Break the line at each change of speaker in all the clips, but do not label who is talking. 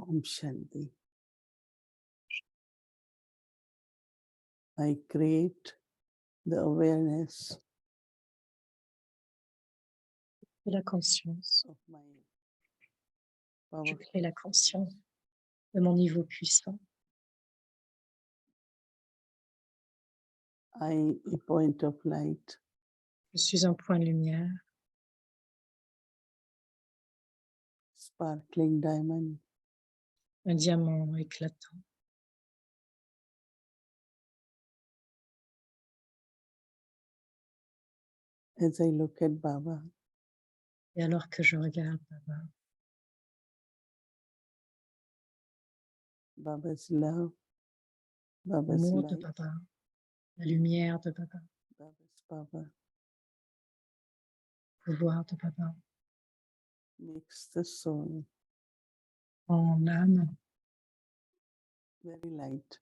Om Shanti. I create the awareness
Et la conscience.
of my
Je
powerful
crée la conscience de mon niveau puissant.
I, a point of light,
Je suis un point de lumière,
sparkling diamond.
un diamant éclatant.
As I look at Baba,
Et alors que je regarde Baba,
Baba's love, Baba's
l'amour de
light,
Baba, la lumière de Baba,
Baba's power
le pouvoir de Baba,
makes the soul
en âme
very light.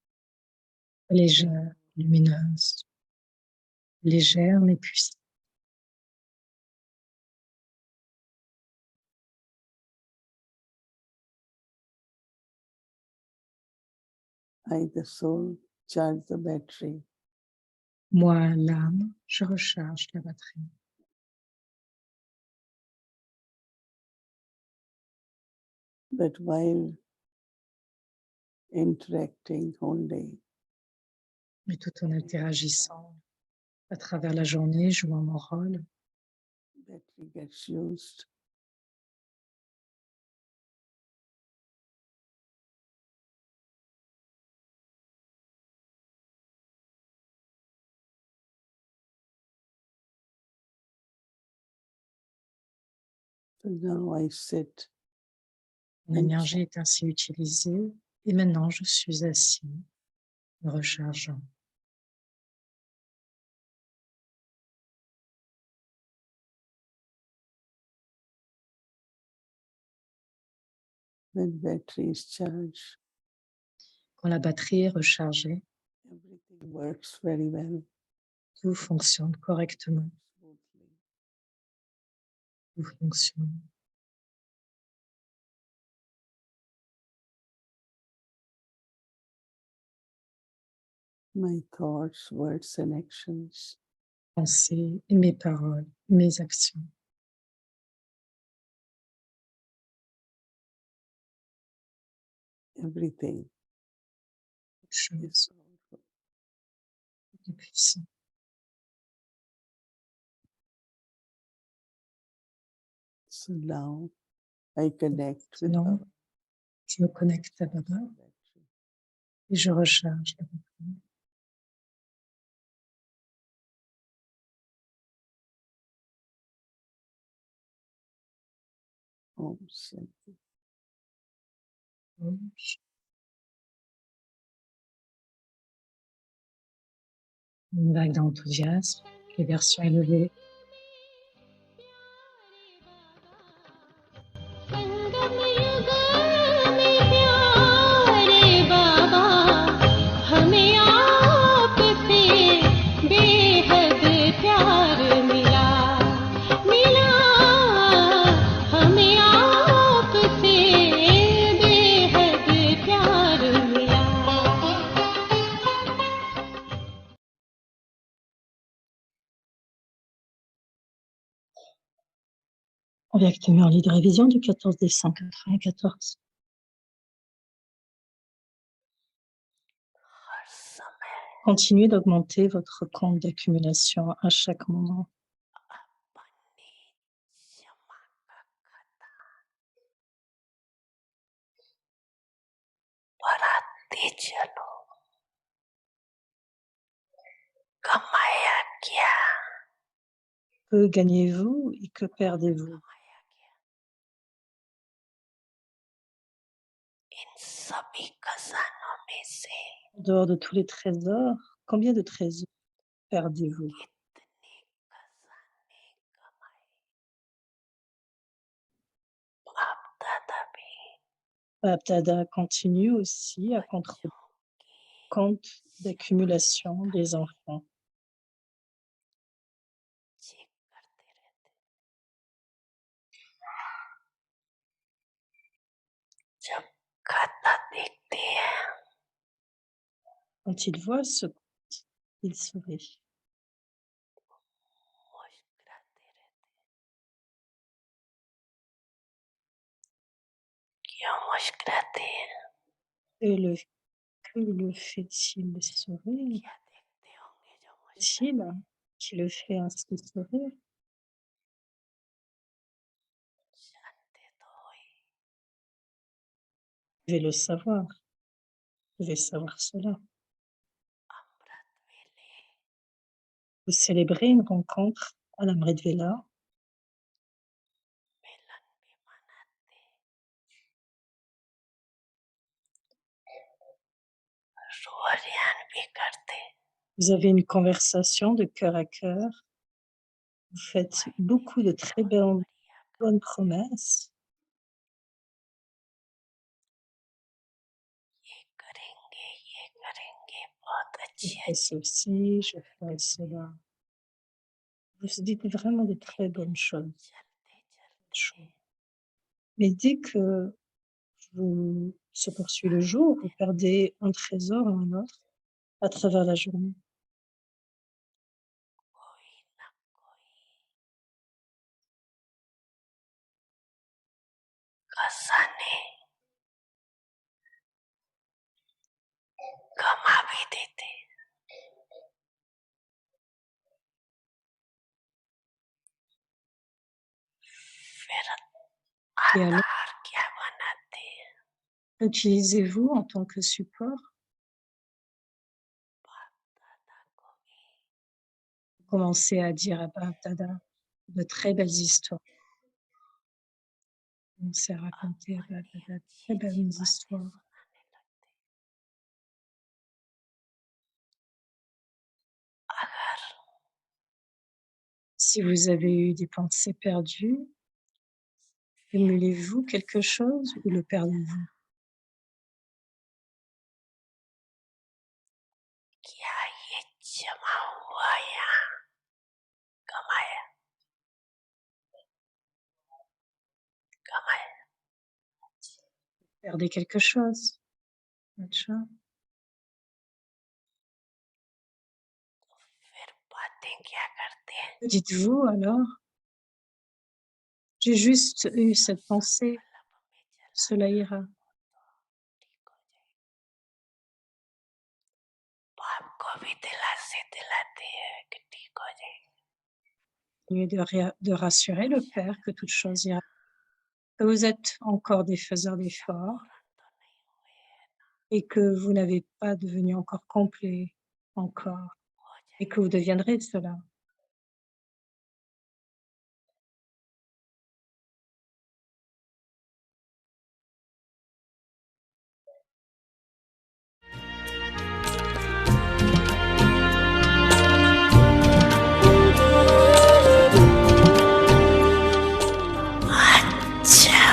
légère, lumineuse, légère mais puissante.
I, the soul, charge the battery.
Moi, l'âme, je recharge la batterie.
But while interacting all day,
Mais tout en interagissant à travers la journée, jouant mon rôle,
battery gets used. So now I sit
mon énergie est ainsi utilisée et maintenant je suis assis, me rechargeant.
when battery is charged.
Quand la batterie est rechargée,
Everything works very well.
tout fonctionne correctement,
Smoothly.
tout fonctionne.
My thoughts, words, and actions
Pensées et mes paroles, mes actions.
everything
Toute
is
chose
powerful.
est puissant.
So now I connect with
Maintenant,
Baba.
je me connecte à Baba
Battery.
et je recharge la batterie.
Om Shanti.
Une vague d'enthousiasme, les versions élevées.
संगम युग में प्यारे बाबा हमें आपसे बेहद प्यार मिला मिला हमें आपसे बेहद प्यार मिला
Avec tes murs de révision du 14 décembre 94. Continuez d'augmenter votre compte d'accumulation à chaque moment.
बढ़ाते चलो कमाया क्या
Que gagnez-vous et que perdez-vous?
इन सभी खजानों में से
En dehors de tous les trésors, combien de trésors perdez-vous?
कितने खजाने कमाए बाप दादा भी
Baptada continue aussi à contrôler
बच्चों
le compte d'accumulation des enfants.
Check करते रहते जब
Quand il voit ce conte, il sourit.
क्यों मुस्कुराते हैं
Et que le fait-il sourire?
क्या देखते होंगे जो
Est-il qui le fait ainsi sourire?
मुस्कुराते तो हुई
Vous devez le savoir, vous devez savoir cela.
अमृत वेले
Vous célébrez une rencontre à l'Amrit Vela,
मिलन भी मनाते रोरियान भी करते
vous avez une conversation de cœur à cœur, vous faites beaucoup de très bonnes promesses.
ये करेंगे बहुत
Je
अच्छी
ferai ceci, je ferai cela. Vous dites vraiment de très bonnes choses.
चलते चलते
Mais dès que se poursuit le jour, vous perdez un trésor ou un autre à travers la journée.
कोई ना कोई खजाने कमा भी देते फिर
Et alors,
आधार क्या बनाते
qu'utilisez-vous en tant que support?
दादा को भी
Vous commencez à dire à Bab Dada de très belles histoires. Vous commencez à raconter à Bab Dada de très belles histoires.
सुनाने लगते अगर
Si vous avez eu des pensées perdues, cumulez-vous quelque chose ou le perdez-vous?
क्या ये जमा हुआ या कमाया कमाया
Perdez quelque chose. अच्छा.
फिर बातें क्या करते हैं
Que dites-vous alors? J'ai juste eu cette pensée,
लब में चला
cela ira.
ठीक हो जाए बाप को भी दिलासे दिलाते हैं कि ठीक हो जाए
Et de rassurer le Père que toute chose ira. Que vous êtes encore des faiseurs d'efforts
पूर्ण तो नहीं हुए हैं
et que vous n'avez pas devenu encore complet, encore,
हो
et
जाए
que vous deviendrez cela.
अच्छा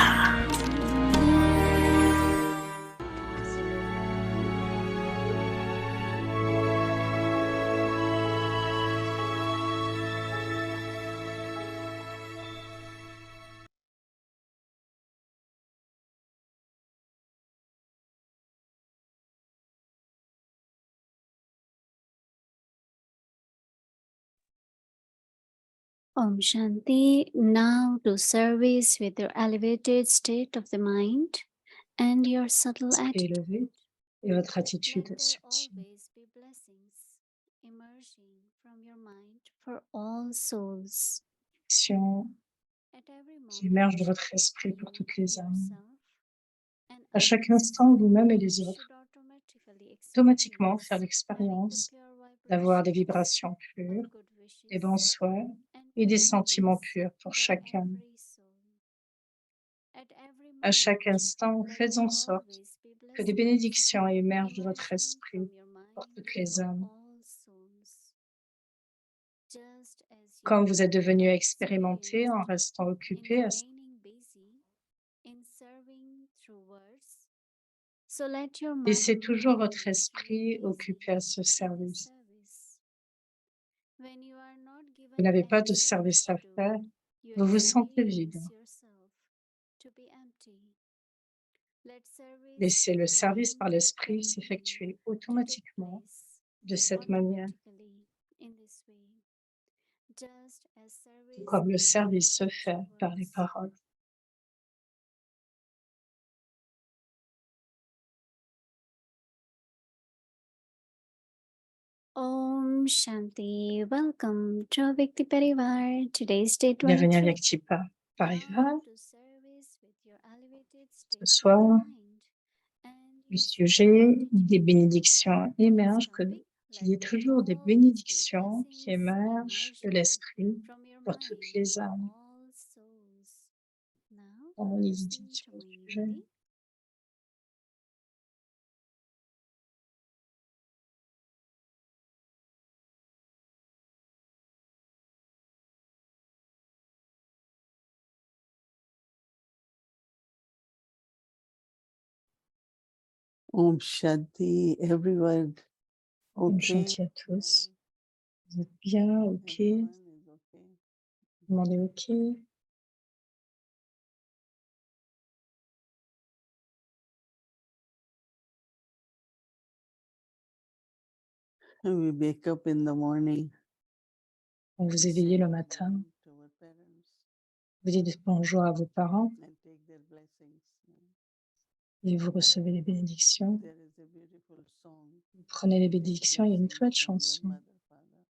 Om Shanti. Now to service with your elevated state of the mind and your subtle
Esprit
attitude.
élevé et votre attitude
Let there
subtile.
always be blessings emerging from your mind for all souls.
Action
At every
qui émerge de
moment,
votre esprit pour
you
toutes les âmes.
yourself and
À chaque
others
instant, vous-même et les autres,
should automatically
automatiquement faire
experience having the
l'expérience
pure
d'avoir des
vibrations
vibrations pures,
of good
des
wishes
bons souhaits
and
et des
good
sentiments
feelings
purs pour
for
chaque âme.
every soul. At every
À chaque
moment,
instant,
let
faites
there
en sorte
always be
que des
blessings
bénédictions émergent de votre
emerging from
esprit
your
pour
mind
toutes les
for
âmes.
all souls. Just as you
Comme vous êtes
are
devenu expérimenté en
experienced
restant
in
occupé
remaining busy in serving through words, so let your mind
laissez toujours votre
always
esprit
remain
occupé à ce
busy in the
service.
service. When you are not
Vous
given
n'avez pas
any
de
service
service
to
à
do,
faire,
you
vous vous sentez vide.
experience yourself to be empty. Let Let service
Laissez le
of the
service par
mind
l'esprit
and
s'effectuer
take
automatiquement
place
de cette manière,
automatically in this way, just as
tout
service
comme le
is
service se
done
fait
through
par les
words.
paroles.
Om Shanti. Welcome to Vikti Parivar. Today's day
Bienvenue à
23.
Vyaktipa Parivar.
Now to service with your elevated
Ce
state of the
soir,
mind and
le
your
sujet
gratitude.
des bénédictions émerge,
Topic,
qu'il y ait
let
toujours des
all these
bénédictions qui
blessings
émergent de
emerge
l'esprit
from your
pour toutes
mind
les
for
âmes.
all souls. Now
On lit
listen
dit
to
sur le
my
sujet.
reading.
Om Shanti, everyone.
Om
Okay.
Shanti à tous. Vous êtes bien, ok?
Everyone is okay.
Demandez ok.
We wake up in the morning.
On vous
we
éveillez
say
le
good
matin.
morning to our parents
Vous dites bonjour à vos parents
and take their blessings.
et vous recevez les bénédictions.
There is a beautiful song.
Vous prenez les
Take
bénédictions. Il y a une
blessings
très belle
from your
chanson.
mother, father.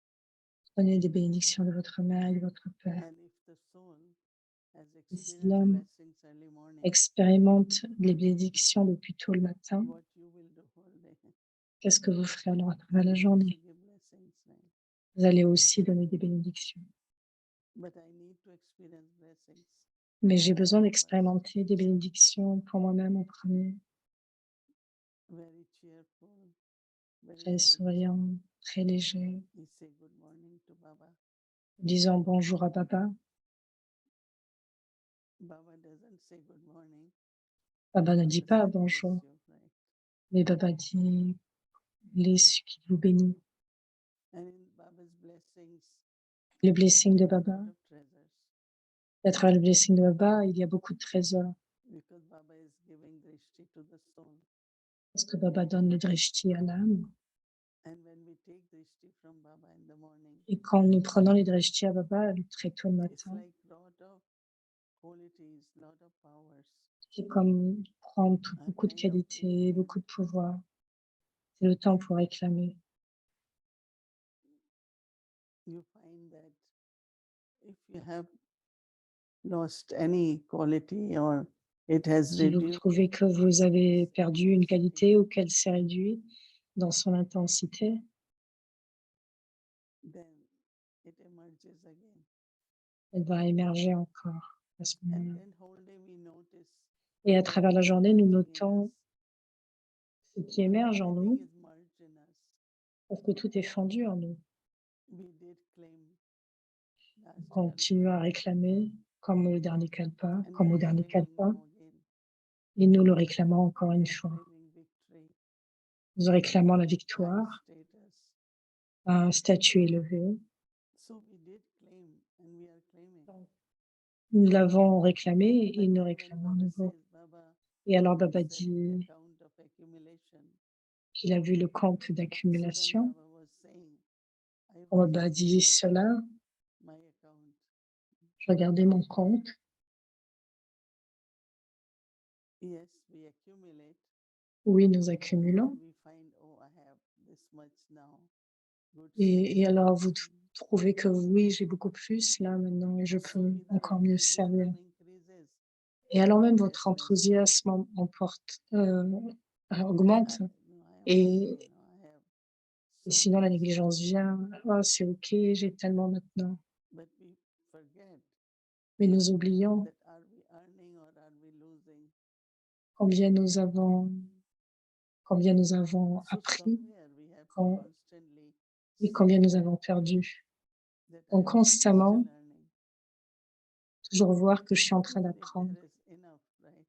Prenez des bénédictions de votre mère et de votre père.
And if the soul has
Et si
experienced
l'âme
blessings early morning,
expérimente les bénédictions depuis tôt le matin,
what you will do whole day?
qu'est-ce que vous ferez alors à travers la
You
journée?
also give blessings, right?
Vous allez aussi donner des bénédictions.
But I need to experience blessings.
Mais j'ai besoin
first.
d'expérimenter des bénédictions pour moi-même en premier,
Very cheerful, very
très
light.
souriant, très léger,
You say good morning to Baba.
disant bonjour à Baba.
Baba doesn't say good morning.
Baba ne dit
Baba
pas
says, bless
bonjour,
you, right?
mais Baba dit laisse qu'il vous bénit.
And in Baba's blessings,
Le blessing de
there are a
Baba,
lot of treasures.
et à travers le blessing de Baba, il y a beaucoup de trésors,
Because Baba is giving drishti to the soul.
parce que Baba donne le drishti à l'âme.
And when we take drishti from Baba in the morning,
Et quand nous prenons les drishti à Baba très tôt le
it's
matin,
like lot of qualities, lot of powers.
c'est comme prendre
are
beaucoup de
kind of
qualités,
influence.
beaucoup de pouvoir. C'est le temps pour réclamer.
You find that if you have lost any quality or it has
Si vous
reduced,
trouvez que vous avez perdu une qualité ou qu'elle s'est réduite dans son intensité,
then it emerges again.
elle va émerger encore à ce
And
moment-là.
then whole day we notice
Et à
that
travers la
what is
journée, nous
emerging in
notons
us,
ce qui émerge en
everything
nous,
is merged in us.
parce que tout est fondu en nous.
We did claim last
On continue à réclamer, comme au dernier kalpa,
and
comme
we
au
are
dernier
claiming
kalpa,
now again.
et nous le réclamons encore
We
une
are
fois.
claiming victory,
Nous réclamons la
high
victoire,
status.
un statut élevé.
So we did claim and we are claiming.
Nous l'avons réclamé et
But
nous
then when
réclamons à
Baba
nouveau.
says, Baba,
Et alors
you
Baba
set the
dit
account of accumulation.
qu'il a vu le compte
So when
d'accumulation.
Baba was saying, I
Quand
was
Baba
looking
dit
at
cela,
my account.
je regardais mon compte.
Yes, we accumulate.
Oui, nous
And
accumulons.
then we find, oh, I have this much now. Good
Et
service.
alors vous trouvez que oui, j'ai beaucoup plus là maintenant et je
So
peux
if the
encore mieux servir.
enthusiasm increases,
Et alors même
get
votre
blessed.
enthousiasme augmente. Et,
I have
et
so
sinon la
much.
négligence vient. Oh, c'est ok, j'ai tellement maintenant.
But we forget
Mais nous oublions
that are we earning or are we losing?
combien nous avons, combien nous avons
So
appris
somewhere we have to
com-
constantly
et combien
see
nous avons perdu.
that I
Donc
am
constamment,
still earning.
toujours voir que je suis en train
Even if
d'apprendre.
there is enough, right?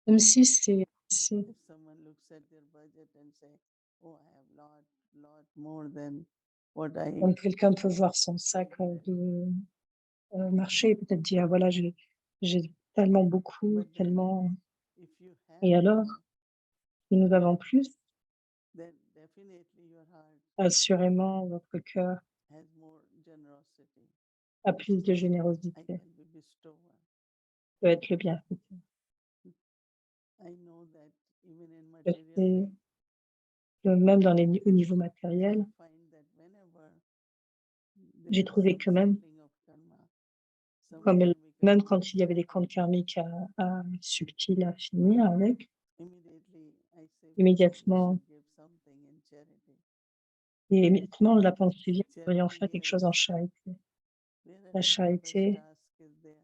Même si c'est assez.
If someone looks at their budget and say, oh, I have lot more than what I
Comme quelqu'un peut voir son sac de marché et peut-être dire, voilà, j'ai tellement beaucoup,
But then
tellement...
if you
Et
have
alors,
more,
si nous avons plus,
then definitely your heart
assurément, votre cœur
has more generosity.
a plus de
I
générosité,
can be bestower.
peut être le bienfaiteur.
I know that even in
Je
material
sais
way,
que même au niveau
I
matériel,
find that whenever there
j'ai
is
trouvé
some
que même,
settling of karma, some
comme
karmic
même quand il y avait des
arrangement,
comptes karmiques subtils à finir avec,
immediately I say, we
immédiatement,
should give something in charity.
et immédiatement la pensée vient, nous devrions
Charity
faire quelque
here
chose en
is
charité.
wherever
La
Baba's
charité,
task is there.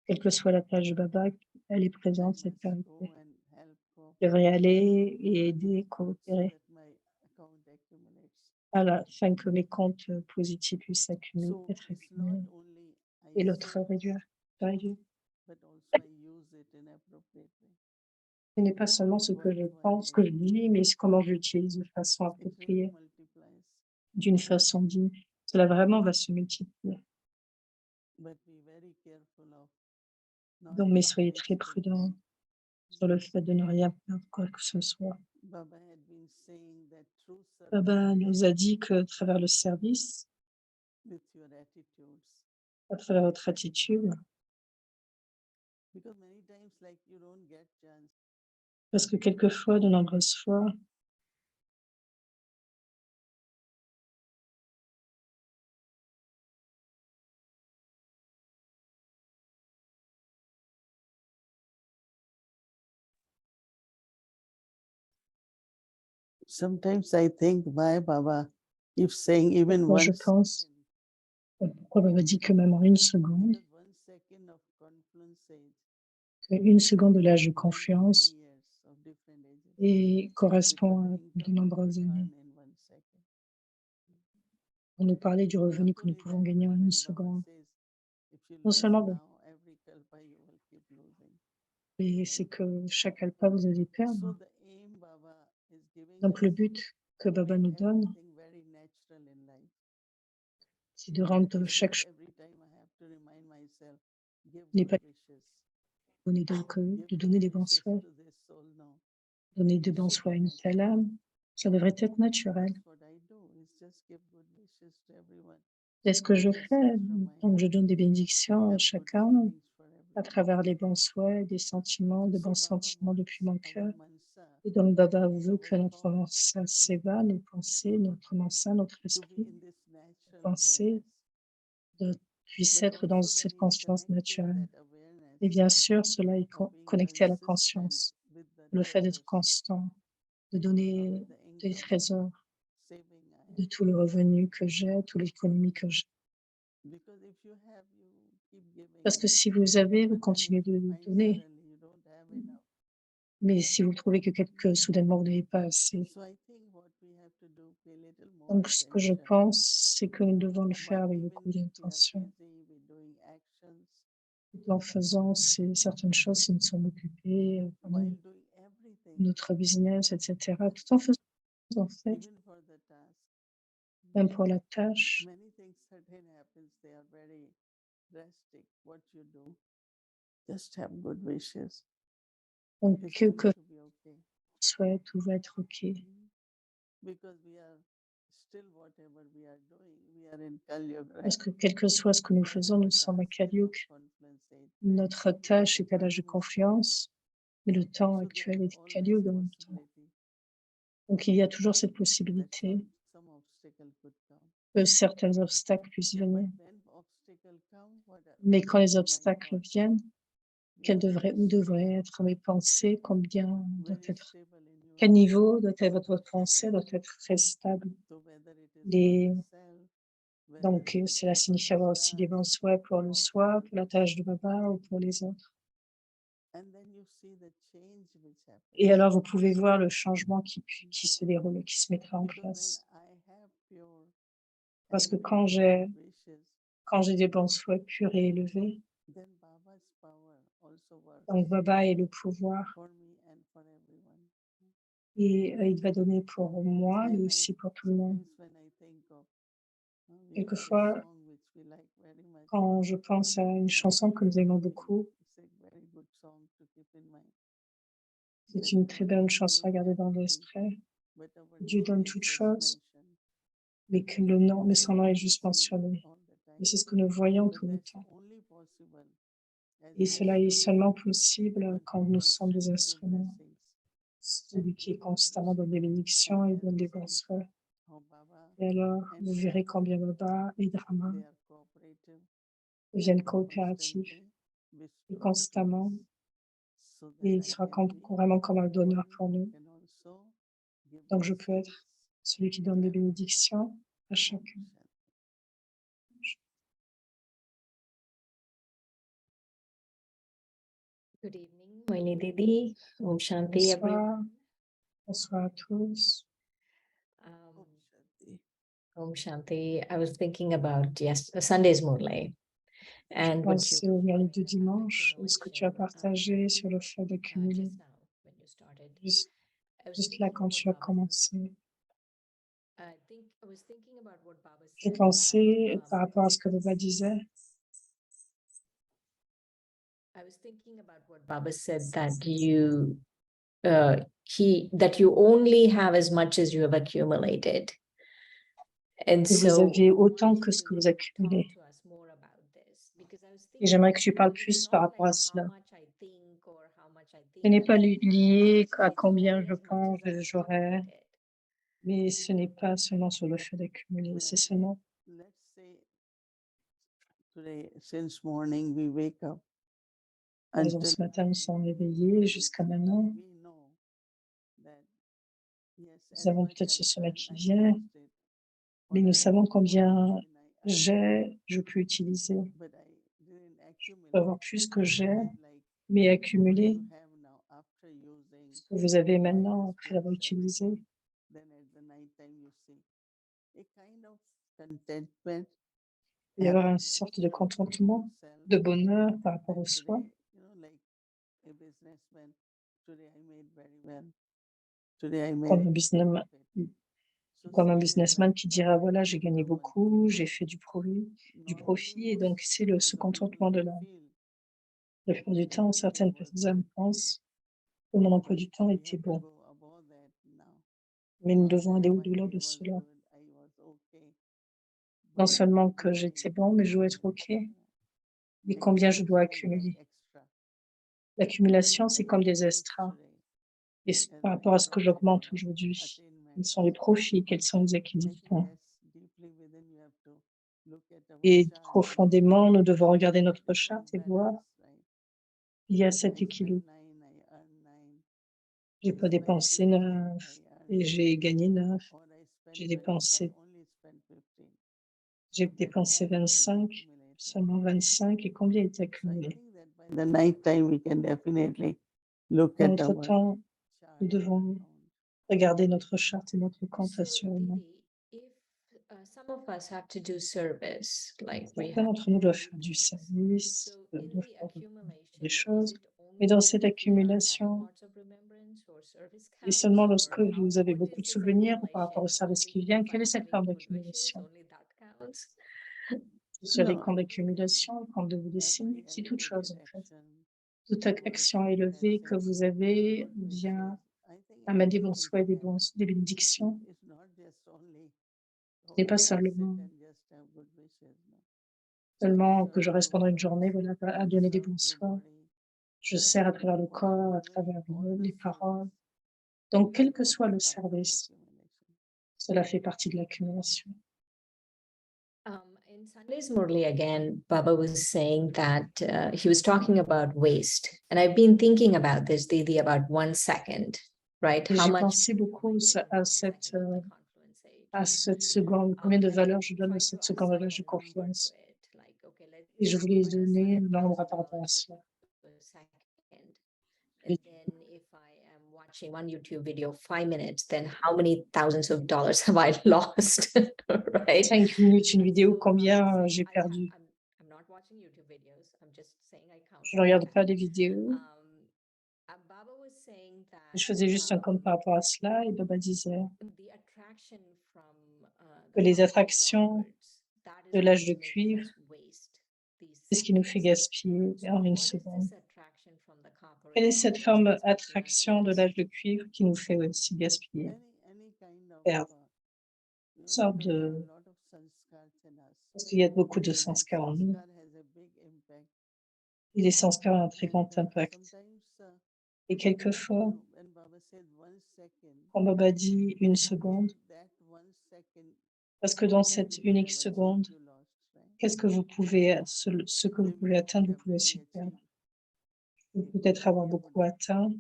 quelle que soit la tâche de Baba, elle est
I
présente, cette
must
charité.
go and help,
Je devrais
cooperate,
aller et aider,
so
coopérer
that my account accumulates.
afin que mes comptes positifs puissent
So
être
it's not
accumulés
only
et
I
l'autre
say,
réduire.
but also I use it in appropriately.
Ce n'est pas seulement ce que je pense, que je dis, mais c'est comment je l'utilise de façon
It really
appropriée,
multiplies.
d'une façon digne. Cela vraiment va se multiplier.
But be very careful of not
Donc, mais soyez très
wasting
prudents
time.
sur le fait de ne rien perdre, quoi que ce soit.
Baba had been saying that through
Baba
service,
nous a dit que à travers le service,
with your attitudes,
à travers votre attitude,
because many times like you don't get chance.
parce que quelquefois, de nombreuses fois,
Sometimes I think why Baba keeps saying even
parfois, je
one
pense,
second,
pourquoi Baba dit que même en une seconde,
because 1 second of confluence age
une seconde de l'âge de
corresponds to many
confiance
years of different ages.
et correspond
Because
à
the
de
income we
nombreuses
could
années.
earn in 1 second.
On nous parlait du revenu
Not
que nous
only
pouvons
that,
gagner
but
en une
when Baba
seconde.
says, if you
Non
lose
seulement,
now, every kalpa you will keep losing.
mais c'est que chaque alpa, vous allez
So
perdre.
the aim Baba is giving
Donc, le
us
but que
to
Baba
make
nous donne,
everything very natural in life.
c'est de rendre
I
chaque
think
chose
every time I have to remind myself, give
n'est
good
pas
wishes.
donné, donc
Give
de
good
donner des bons
wishes
souhaits,
to this soul now.
donner de
It
bons
should
souhaits à
be
une telle
natural.
âme, ça devrait être naturel.
That's what I do, is just give good wishes to everyone.
C'est ce que je
Blessings
fais.
from my
Donc, je
heart.
donne des bénédictions à
Have good
chacun
feelings for
à
everyone.
travers les bons souhaits, des sentiments, de
So
bons
Baba
sentiments
wants
depuis mon
our
cœur.
mansa,
Et donc, Baba veut que
our
notre
thoughts
mensa s'éva, nos pensées, notre mensa, notre
to be
esprit,
in this natural
pensée,
awareness.
puisse
But
être dans
also
cette
when it's
conscience
connecting
naturelle.
that awareness
Et bien sûr, cela est
of being
connecté à la
consistent
conscience,
with the
le fait d'être
treasures
constant, de
of
donner
the
des
income
trésors,
saving I
de
have.
tout le revenu que j'ai, toute l'économie que j'ai.
Because if you have, you keep giving.
Parce que si vous avez, vous
But then
continuez
if you
de
find
donner.
suddenly you don't have enough.
Mais si vous trouvez que soudainement vous n'avez pas assez.
So I think what we have to do, pay little more
Donc, ce que je
attention.
pense, c'est que nous devons le faire
While
avec
even
beaucoup
if we are
d'intention.
busy, we're doing actions,
Tout en faisant certaines choses, si nous sommes occupés,
while
pendant
doing everything,
notre business, etc. Tout en faisant, en fait,
even for the task.
même pour la tâche,
Many things certain happens, they are very drastic. What you do, just have good wishes.
donc,
It's
que
going to be okay.
soit, tout va être OK.
Because we are still whatever we are doing, we are in Kali Yuga, right?
Parce que quel que soit ce que nous faisons, nous sommes à Kaliuk. Notre tâche est à l'âge de confiance, mais le temps actuel est Kaliuk en même temps. Donc, il y a toujours cette possibilité que certains obstacles puissent venir. Mais quand les obstacles viennent, où devraient être mes pensées, quel niveau doit être votre pensée, doit être très stable. Donc, cela signifie avoir aussi des bons souhaits pour le soi, pour la tâche de Baba ou pour les autres. Et alors, vous pouvez voir le changement qui se déroule, qui se mettra en place. Parce que quand j'ai des bons souhaits purs et élevés, donc Baba est le pouvoir et il va donner pour moi, mais aussi pour tout le monde. Quelquefois, quand je pense à une chanson que nous aimons beaucoup, C'est une très belle chanson à garder dans l'esprit. Dieu donne toutes choses, mais que son nom est juste mentionné. Et c'est ce que nous voyons tout le temps. Et cela est seulement possible quand nous sommes des instruments. Celui qui est constamment dans des bénédictions et dans des bons souhaits. Et alors, vous verrez combien Baba et Drama deviennent coopératifs et constamment, et il sera vraiment comme un donneur pour nous. Donc, je peux être celui qui donne des bénédictions à chacun.
Good evening, Moini Didi. Om Shanti, everyone.
Bonsoir à tous.
Om Shanti. I was thinking about Sunday's Murli. And what
Pensez au Murli du dimanche, ce que tu as partagé sur le fait d'accumuler. Juste là, quand tu as commencé. Je pensais par rapport à ce que Baba disait.
I was thinking about what Baba said that that you only have as much as you have accumulated. And
Que vous aviez autant que ce que vous accumulez. Et j'aimerais que tu parles plus par rapport à cela. Ce n'est pas lié à combien je pense que j'aurai, mais ce n'est pas seulement sur le fait d'accumuler, c'est seulement. Par exemple, ce matin, nous sommes réveillés jusqu'à maintenant. Nous avons peut-être ce soleil qui vient, mais nous savons combien je peux utiliser. Je peux avoir plus que j'ai, mais accumuler ce que vous avez maintenant après l'avoir utilisé. Il y avoir une sorte de contentement, de bonheur par rapport au soi. Comme un businessman qui dira, voilà, j'ai gagné beaucoup, j'ai fait du profit, et donc c'est ce contentement de l'âme. La plupart du temps, certaines personnes pensent que mon emploi du temps était bon. Mais nous devons aller au-delà de cela. Non seulement que j'étais bon, mais je dois être OK. Et combien je dois accumuler. L'accumulation, c'est comme des extras. Et par rapport à ce que j'augmente aujourd'hui, quels sont les profits, quels sont les acquisitions. Et profondément, nous devons regarder notre charte et voir il y a cet équilibre. J'ai pas dépensé 9 et j'ai gagné 9. J'ai dépensé 25, seulement 25, et combien est accumulé? Dans notre temps, nous devons regarder notre charte et notre compte assurément. Certains d'entre nous doivent faire du service, doivent faire des choses, mais dans cette accumulation, et seulement lorsque vous avez beaucoup de souvenirs par rapport au service qui vient, quelle est cette forme d'accumulation? Sur les comptes d'accumulation, comptes de vous dessiner, c'est toute chose en fait. Toute action élevée que vous avez vient amener des bons souhaits, des bénédictions. Ce n'est pas seulement que je reste pendant une journée voilà, à donner des bons souhaits. Je sers à travers le corps, à travers les paroles. Donc, quel que soit le service, cela fait partie de l'accumulation.
In Sunday's Murli again, Baba was saying that he was talking about waste. And I've been thinking about this, Didi, about 1 second, right?
J'ai pensé beaucoup à cette seconde, combien de valeur je donne à cette seconde valeur de confluence. Et je voulais donner un nombre par rapport à cela.
Watching one YouTube video 5 minutes, then how many thousands of dollars have I lost? Right?
5 minutes, une vidéo, combien j'ai perdu? Je ne regarde pas les vidéos. Je faisais juste un compte par rapport à cela, et Baba disait que les attractions de l'âge de cuivre, c'est ce qui nous fait gaspiller en une seconde. Quelle est cette forme d'attraction de l'âge de cuivre qui nous fait aussi gaspiller? Perdre. Sorte de... Parce qu'il y a beaucoup de sanskars en nous. Et les sanskars ont un très grand impact. Et quelquefois, quand Baba dit 1 seconde, parce que dans cette unique seconde, qu'est-ce que vous pouvez, ce que vous pouvez atteindre, vous pouvez aussi perdre. Vous pouvez peut-être avoir beaucoup atteint,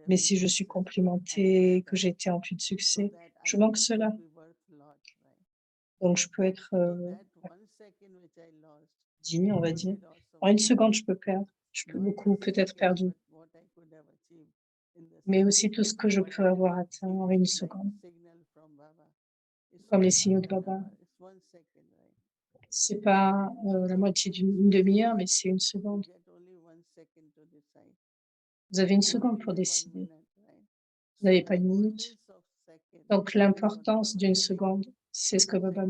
mais si je suis complimentée, que j'ai été emplie de succès, je manque cela. Donc je peux être digne, on va dire. En 1 seconde, je peux perdre. Je peux beaucoup peut-être perdu. Mais aussi tout ce que je peux avoir atteint en 1 seconde. Comme les signaux de Baba. C'est pas la moitié d'une demi-heure, mais c'est 1 seconde. Vous avez 1 seconde pour décider. Vous n'avez pas 1 minute. Donc l'importance d'1 seconde, c'est ce que Baba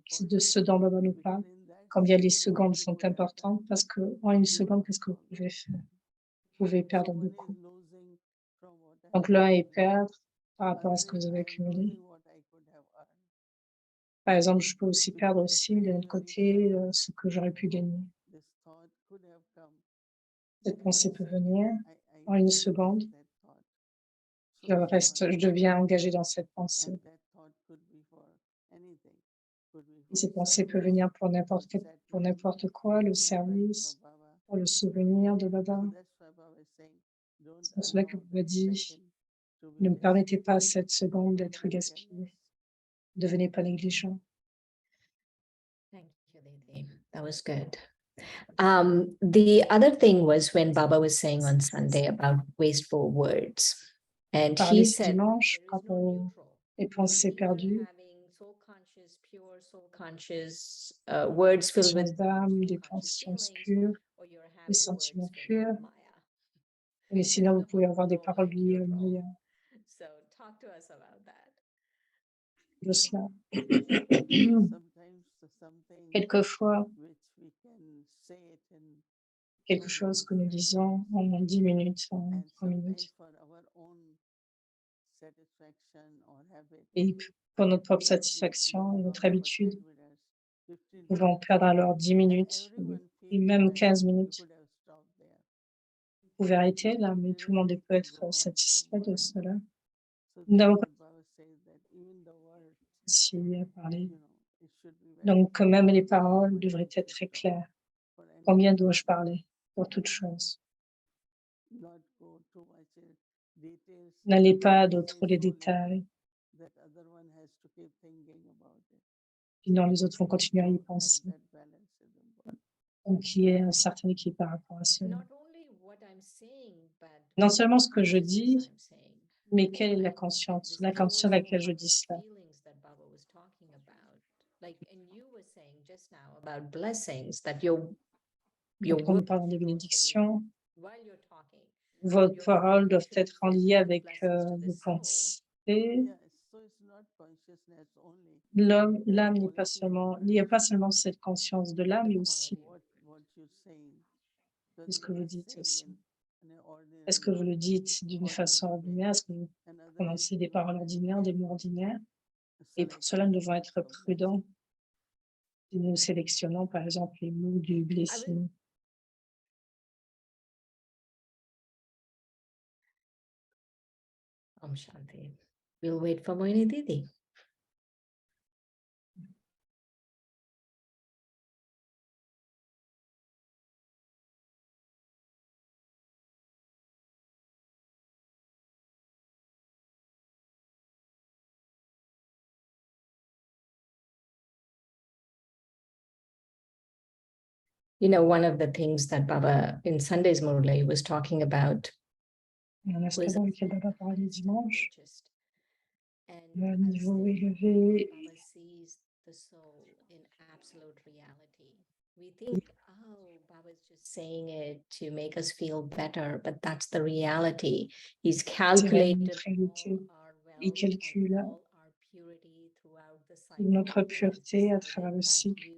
c'est de ce dont Baba nous parle. Combien les secondes sont importantes, parce qu'en 1 seconde, qu'est-ce que vous pouvez faire? Vous pouvez perdre beaucoup. Donc l'un est perdre par rapport à ce que vous avez accumulé. Par exemple, je peux aussi perdre aussi de l'autre côté ce que j'aurais pu gagner. Cette pensée peut venir en 1 seconde. Je deviens engagé dans cette pensée. Et cette pensée peut venir pour n'importe quoi, le service, pour le souvenir de Baba. C'est pour cela que Baba dit, ne me permettez pas à cette seconde d'être gaspillée. Ne devenez pas négligent.
Thank you, Didi. That was good. The other thing was when Baba was saying on Sunday about wasteful words. And he said,
dimanche, par rapport aux pensées perdues,
soul conscious, pure soul conscious words filled with
d'âme, des consciences pures, des sentiments purs. Et sinon, vous pouvez avoir des paroles liées au Maya.
So talk to us about that.
De cela. Quelquefois, quelque chose que nous disons en 10 minutes, en 3 minutes. Et pour notre propre satisfaction et notre habitude, nous pouvons perdre alors 10 minutes et même 15 minutes. Vous pouvez arrêter là, mais tout le monde peut être satisfait de cela. Nous n'avons pas si à parler. Donc, même les paroles devraient être très claires. Combien dois-je parler pour toute chose? N'allez pas dans trop les détails. Sinon, les autres vont continuer à y penser. Donc, il y a un certain équilibre par rapport à cela. Non seulement ce que je dis, mais quelle est la conscience à laquelle je dis cela. Quand nous parlons des bénédictions, vos paroles doivent être en lien avec vos pensées. L'âme n'est pas seulement, il n'y a pas seulement cette conscience de l'âme, mais aussi de ce que vous dites aussi. Est-ce que vous le dites d'une façon ordinaire? Est-ce que vous prononcez des paroles ordinaires, des mots ordinaires? Et pour cela, nous devons être prudents. Nous sélectionnons, par exemple, les mots du blessing.
Om Shanti. We'll wait for Moini Didi. You know, one of the things that Baba in Sunday's Murli was talking about was
le niveau élevé.
Baba sees the soul in absolute reality. We think, oh, Baba's just saying it to make us feel better, but that's the reality. He's calculated
Il calcule notre pureté à travers le cycle.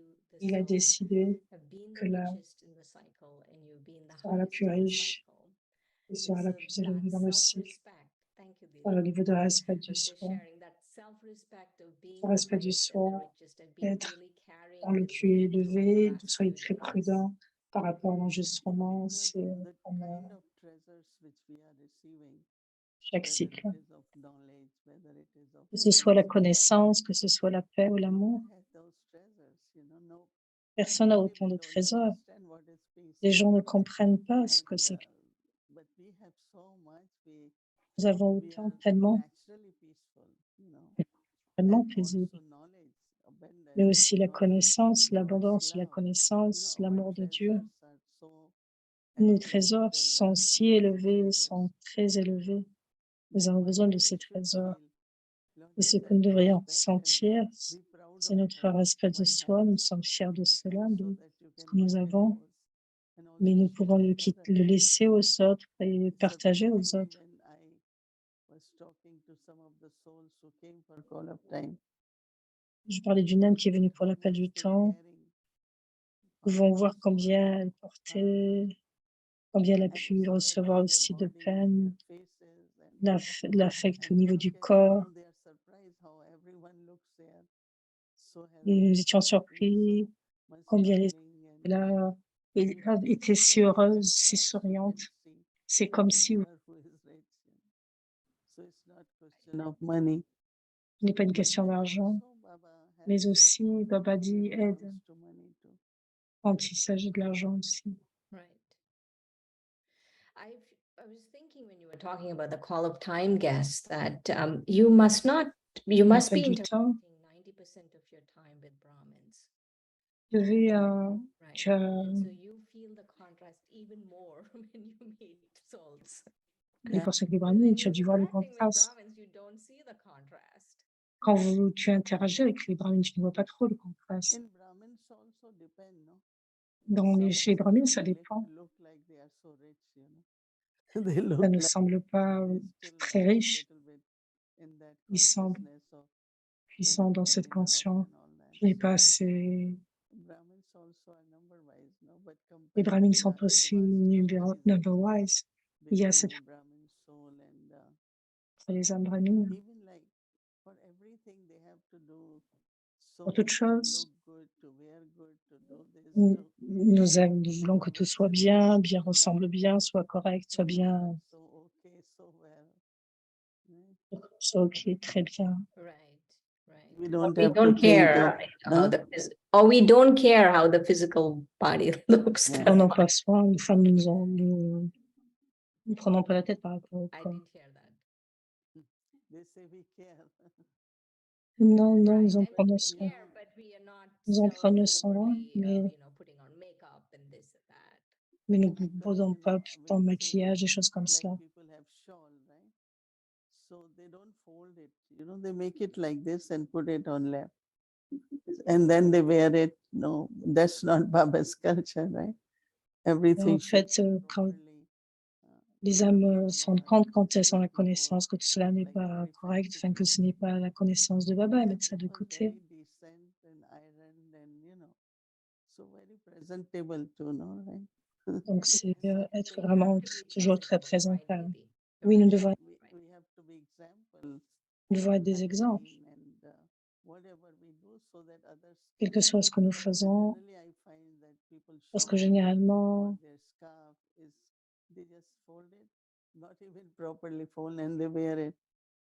Il a
soul
décidé
have been
que
the
l'âme
richest in the cycle and you've been the
sera la
highest
plus
in the
riche
cycle.
et sera la
So
plus élevée
that
dans le cycle.
self-respect, thank you,
Par le
Dila,
niveau de respect du
was just
soi,
sharing that self-respect of
le
being the
respect du
highest and the
soi,
richest and being
être
really carrying
dans le
with
plus
you total
élevé, soyez
gratitude
très
in this.
prudent par rapport à l'enregistrement,
Because
c'est
the
comme
kind of treasures which we are receiving,
chaque
whether
cycle.
it is of knowledge, whether it is of
Que ce soit la
peace or love,
connaissance, que ce soit la paix ou
no
l'amour,
one has those treasures, no.
personne n'a
Many
autant de
people don't
trésors.
understand what is peace.
Les gens ne comprennent pas ce
And,
que c'est.
but we have so much,
Nous avons
we
autant,
are
tellement,
naturally peaceful,
tellement
and
paisible.
also knowledge, abundance,
Mais aussi la
knowledge,
connaissance,
much
l'abondance, la
love.
connaissance,
Our
l'amour de Dieu.
treasures are so
Nos
elevated
trésors
treasures,
sont si élevés, sont très élevés. Nous
that
avons
what
besoin de
we
ces
should
trésors.
feel, lot
Et
of
ce que
that
nous devrions
respect and
sentir,
be proud
c'est
of
notre respect de
one
soi.
has,
Nous sommes fiers de cela,
so
de
that you
ce
can
que nous
give it
avons.
those and
Mais
also
nous
share
pouvons
with others.
le laisser aux autres et
So
partager aux
recently
autres.
when I was talking to some of the souls who came for Call of Time,
Je parlais d'une âme qui est venue pour
how
l'appel
much
du
they
temps.
carrying
Nous
on
pouvons
their
voir
soul,
combien elle portait, combien elle a
and
pu
so that
recevoir
in their
aussi de
body,
peine,
their faces,
de l'affect au
and
niveau
some
du
can,
corps.
they are surprised how everyone looks there so
Et nous
healthy,
étions
so happy,
surpris
so much
combien les
smiling, and
là
you have to
étaient
see
si
them in
heureuses,
that
si
dress, you
souriantes.
can see
C'est comme si
poor who is rich. So it's not question of money.
ce n'est pas une
But
question
then
d'argent,
also Baba
mais
helps
aussi Baba dit
when it
aide
comes to money too.
quand il s'agit de l'argent aussi.
Right. I was thinking when you were talking about the call of time guests that you must be
L'appel du temps,
interacting 90% of your time with Brahmins.
tu devais,
Right.
tu as,
So you feel the contrast even more when you meet souls.
et pour ceux qui les
When
brahmins, tu as
you're
dû voir le
interacting with
contraste.
Brahmins, you don't see the contrast.
Quand tu interagis avec les brahmins, tu ne vois pas trop le contraste.
In Brahmins also depend, no?
Chez les brahmins, ça dépend.
Look like they are so rich, They look
Ça ne
like
semble pas
they still
très
are
riche.
little bit in that
Ils semblent
consciousness of
puissants dans cette
everybody love
conscience.
and all that.
Je n'ai pas assez.
Brahmins also are number-wise, no? But
Les
compared
brahmins
to
sont
the
aussi
vast
number-wise. Il y a cette
between Brahmin soul and
entre les âmes brahmines.
even like for everything they have to do so
Pour toute
much to
chose,
look good, to wear good, to do this,
nous voulons que tout soit bien, bien ressemble bien, soit correct, soit bien,
so okay, so well.
soit ok, très bien.
Right, right.
We don't
We
have to
don't
think
care
of,
how or we don't care how the physical body looks.
Yeah.
On n'en passe pas, les femmes, nous prenons pas la tête par rapport au
I
corps.
didn't hear that.
they say we care.
Non,
Right.
nous en
I mean,
prenons
we
soin.
care, but we are not
Nous en
so
prenons soin,
overly,
mais
putting on makeup and this and that.
nous ne
Because
posons pas dans le maquillage, des choses comme
like
cela.
people have shawl, right? So they don't fold it, they make it like this and put it on lap. And then they wear it. No, that's not Baba's culture, right? Everything
En
should
fait,
be
quand
properly,
les âmes se rendent compte quand elles ont la connaissance que tout cela n'est pas correct, enfin que ce n'est pas la connaissance de Baba, elles mettent ça de côté.
very decent and ironed and so very presentable too, no, right?
Donc, c'est être
So you
vraiment
have to be
toujours très
presentable, right,
présentable.
Didi?
Oui, nous
Right.
devons,
We have to be example.
nous devons être des exemples.
And whatever we do so that others
Quel que soit ce que nous faisons,
generally I find that people
parce
show
que
off
généralement,
or their scarf is they just fold it, not even properly fold, and they wear it.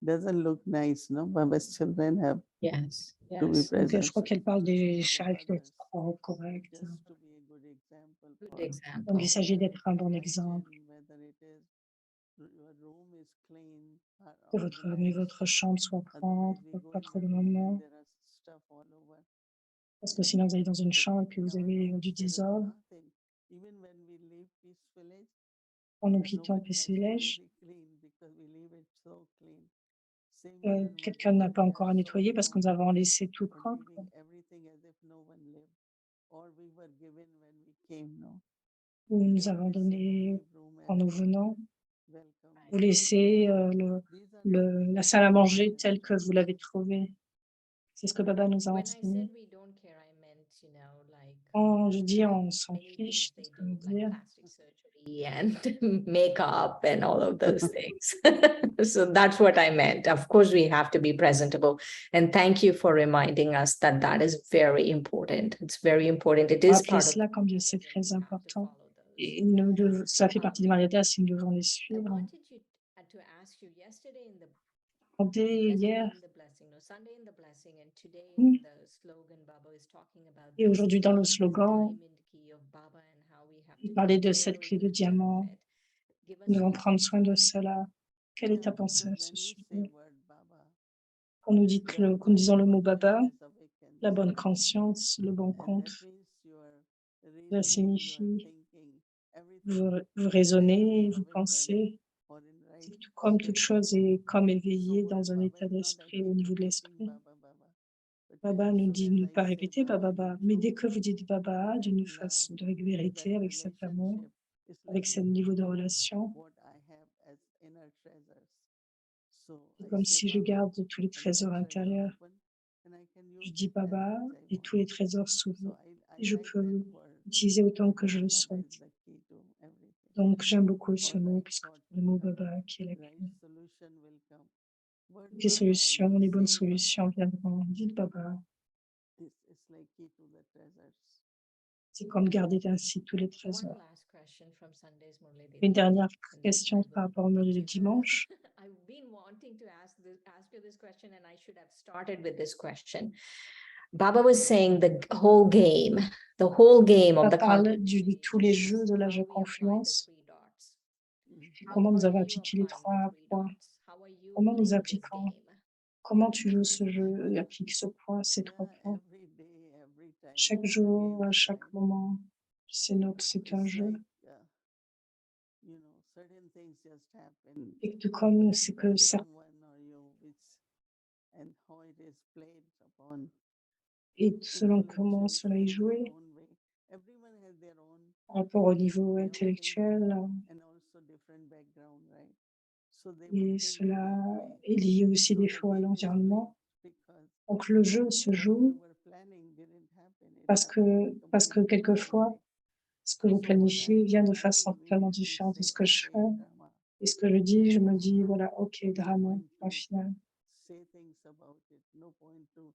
Doesn't look nice, no? Baba's children have
Yes.
to be
Yes.
donc,
present.
je crois qu'elle parle des
for the
chars qui doivent
others,
être propres, corrects.
just to be a good example
Good
for
example.
Donc, il s'agit d'être un bon
hygiene,
exemple,
whether it is your room is clean or
que votre
organized.
chambre soit
Otherwise,
propre,
we go
pas
in
trop
the
de
room and
moments,
there are stuff all over.
parce que sinon vous allez dans une
But
chambre et puis
in
vous
our
avez
rooms,
du
there is
désordre.
nothing. Even when we leave Peace Village,
Quand nous quittons
nobody has to
Pessilège,
really clean because we leave it so clean. Same even
quelqu'un n'a pas encore à
we are
nettoyer parce que nous avons laissé tout
so
propre.
leaving everything as if no one lived, or we were given when we came, no?
Où nous
So
avons
we
donné
leave room
en
as
nous
if
venant.
welcome.
Vous laissez
These are
la salle à manger telle que vous l'avez trouvée. C'est ce que Baba nous a
When I
enseigné.
said we don't care, I meant,
Quand je dis on s'en
many
fiche,
things
c'est ce
they
que je veux
do, like
dire.
plastic surgery and makeup and all of those things. So that's what I meant. Of course, we have to be presentable. And thank you for reminding us that that is very important. It's very important. It is
Rappeler
part of
cela,
the
combien c'est
mandate and
très
we have to
important.
follow those.
Et ça fait partie des mandats et nous devons les
I
suivre.
wanted to ask you yesterday in the
Hier
in the blessing, no, Sunday in the blessing, and today
Mm.
in the slogan, Baba is talking about
et
this
aujourd'hui dans le
key, this
slogan,
diamond key of Baba and how we have
il
to
parlait
take
de cette
very
clé de
good care of
diamant.
it. Give us
Nous devons
your
prendre soin de
thoughts.
cela. Quelle est ta
Yeah,
pensée à
because
ce
when we
sujet?
say word Baba,
Quand nous disons le mot Baba,
consciousness awakens.
la bonne conscience, le bon
And
compte,
that means you are
cela
reasoning, you are
signifie
thinking, everything
vous raisonnez, vous
awakened
pensez.
or in
C'est
right
comme toute
state.
chose est comme
So
éveillé
word
dans un
Baba
état
is not
d'esprit au
actually
niveau de
repeating
l'esprit.
Baba Baba. But when
Baba
as
nous
soon
dit
as
de ne
I
pas
say
répéter Baba
Baba
Baba,
in
mais dès
truth,
que vous dites Baba
with
d'une
that
façon
love,
de
with
vérité,
that
avec cet amour,
relationship, it's
avec
like
ce niveau de relation,
what I have as inner treasures. So
c'est
I
comme
say
si je
Baba
garde tous les
and that
trésors
treasure
intérieurs.
open and I can
Je
use
dis
it as
Baba
much I
et
want.
tous les trésors
So
s'ouvrent.
I
Et je
like
peux
that word.
utiliser autant que je le
Baba
souhaite.
is the key to everything.
Donc j'aime beaucoup ce
All
mot,
right
puisque
thought
le
will
mot
come,
Baba qui est la
right
clé.
solution will come. Word
Toutes les
Baba,
solutions,
even
les bonnes
saying
solutions
Baba,
viendront. Dites Baba.
it's like key to the treasures.
C'est comme garder ainsi tous les
One
trésors.
last question from Sunday's Murli
Une
Didi,
dernière
and then
question
I
par
will
rapport au menu
let
de
you go.
dimanche.
I've been wanting to ask you this question, and I should have started with this question. Baba was saying the whole game of
Ça
the
parle
conscious
de tous les
stage
jeux
is
de
how
la jeu
we apply the
confluence.
3 dots.
Comment
How
nous
are
avons
you
appliqué les
applying the
3
3
points?
dots? How are you
Comment nous
playing this
appliquons?
game?
Comment tu joues ce jeu et appliques ce point, ces 3
Yeah,
points?
every day, every time.
Chaque
it's a
jour,
game,
à chaque
right?
moment, c'est un
It's
jeu.
like, certain things just happen.
Et tout comme c'est que
by
ça,
someone or you, and how it is played upon.
et selon
Intellectual
comment cela est
in
joué,
their own way. Everyone has their own
par rapport au niveau
way of
intellectuel,
thinking and also different background, right? So they would
et
think
cela
that way.
est lié aussi
So
des
the
fois à
game is played
l'environnement.
because
Donc le jeu se
what
joue
you were planning didn't happen. It
parce
happened
que
completely
quelquefois,
differently.
ce que vous
So what I
planifiez vient de
do,
façon
we
totalement
usually
différente de
say,
ce que je
okay,
fais.
drama.
Et ce que je dis, je me dis, voilà, ok,
No
drama,
point
point
to
final.
say things about it. No point to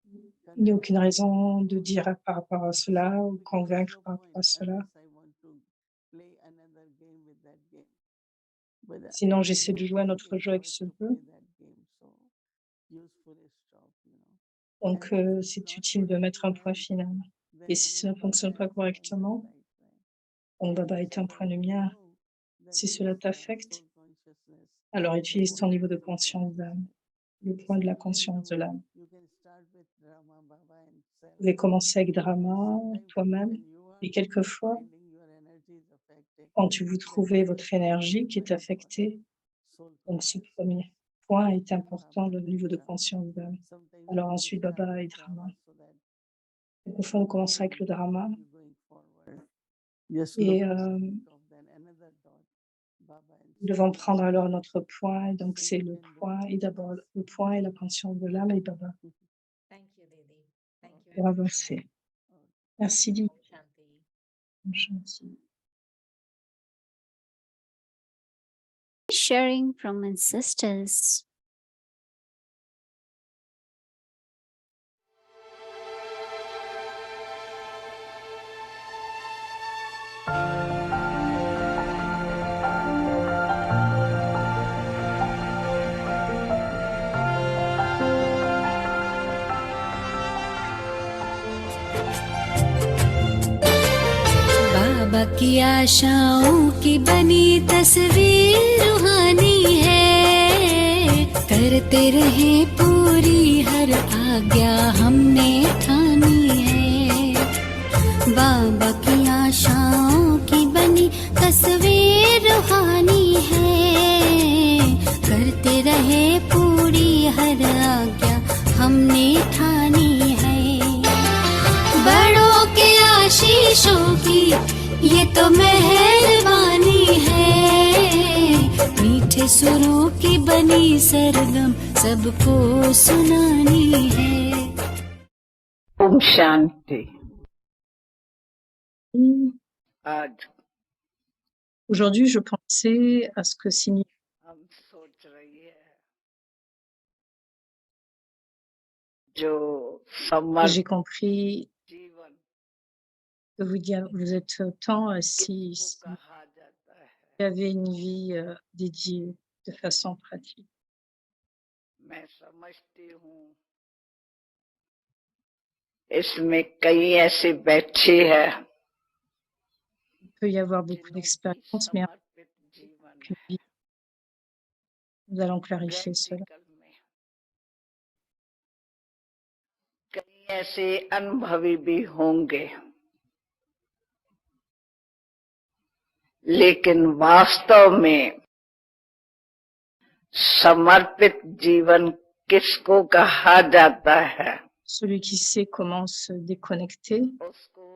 Il n'y a aucune
convince
raison
anyone
de
about
dire par rapport à cela ou
because there's
convaincre
no
par rapport
point
à cela.
unless I want to play another game with that game. But
Sinon,
I
j'essaie de
don't
jouer un
think
autre
it's
jeu avec
worth
ce
to
jeu.
play that game. So useful is stop,
Donc,
And if it's
c'est
not
utile de mettre un
working
point
right,
final.
then
Et si ça ne fonctionne pas correctement, donc Baba est un point de lumière. Si cela t'affecte, alors utilise ton niveau de conscience d'âme, le point de la conscience de l'âme. Vous pouvez commencer avec drama, toi-même, et quelquefois, quand vous trouvez votre énergie qui est affectée, donc ce premier point est important, le niveau de conscience d'âme. Alors ensuite, Baba et drama. Quelquefois, on commence avec le drama, et nous devons prendre alors notre point, et donc c'est le point, et d'abord le point et la conscience de l'âme et Baba,
Thank you, Didi. Thank you.
pour avancer. Merci, Didi.
Shanti.
Sharing from ancestors.
बाबा की आशाओं की बनी तस्वीर रूहानी है, करते रहे पूरी हर आज्ञा हमने ठानी है। बाबा की आशाओं की बनी तस्वीर रूहानी है, करते रहे पूरी हर आज्ञा हमने ठानी है। बड़ों के आशीषों की ये तो मेहरबानी है, मीठे सुरों की बनी सरगम सबको सुनानी है।
Om Shanti. आज
Aujourd'hui, je pensais à ce que signifie.
हम सोच रही है जो
Et
समर्थ
j'ai compris
जीवन
que vous êtes tant assis
किसको
ici,
कहा जाता है
vous avez une vie dédiée de façon pratique.
मैं समझती हूँ इसमें कई ऐसे बैठे हैं
Il peut y avoir beaucoup
जिन्हों की
d'expériences, mais
समर्पित जीवन
avec une
है
vie, nous allons clarifier cela.
Practical में कई ऐसे अनुभवी भी होंगे लेकिन वास्तव में समर्पित जीवन किसको कहा जाता है
Celui qui sait comment se déconnecter,
उसको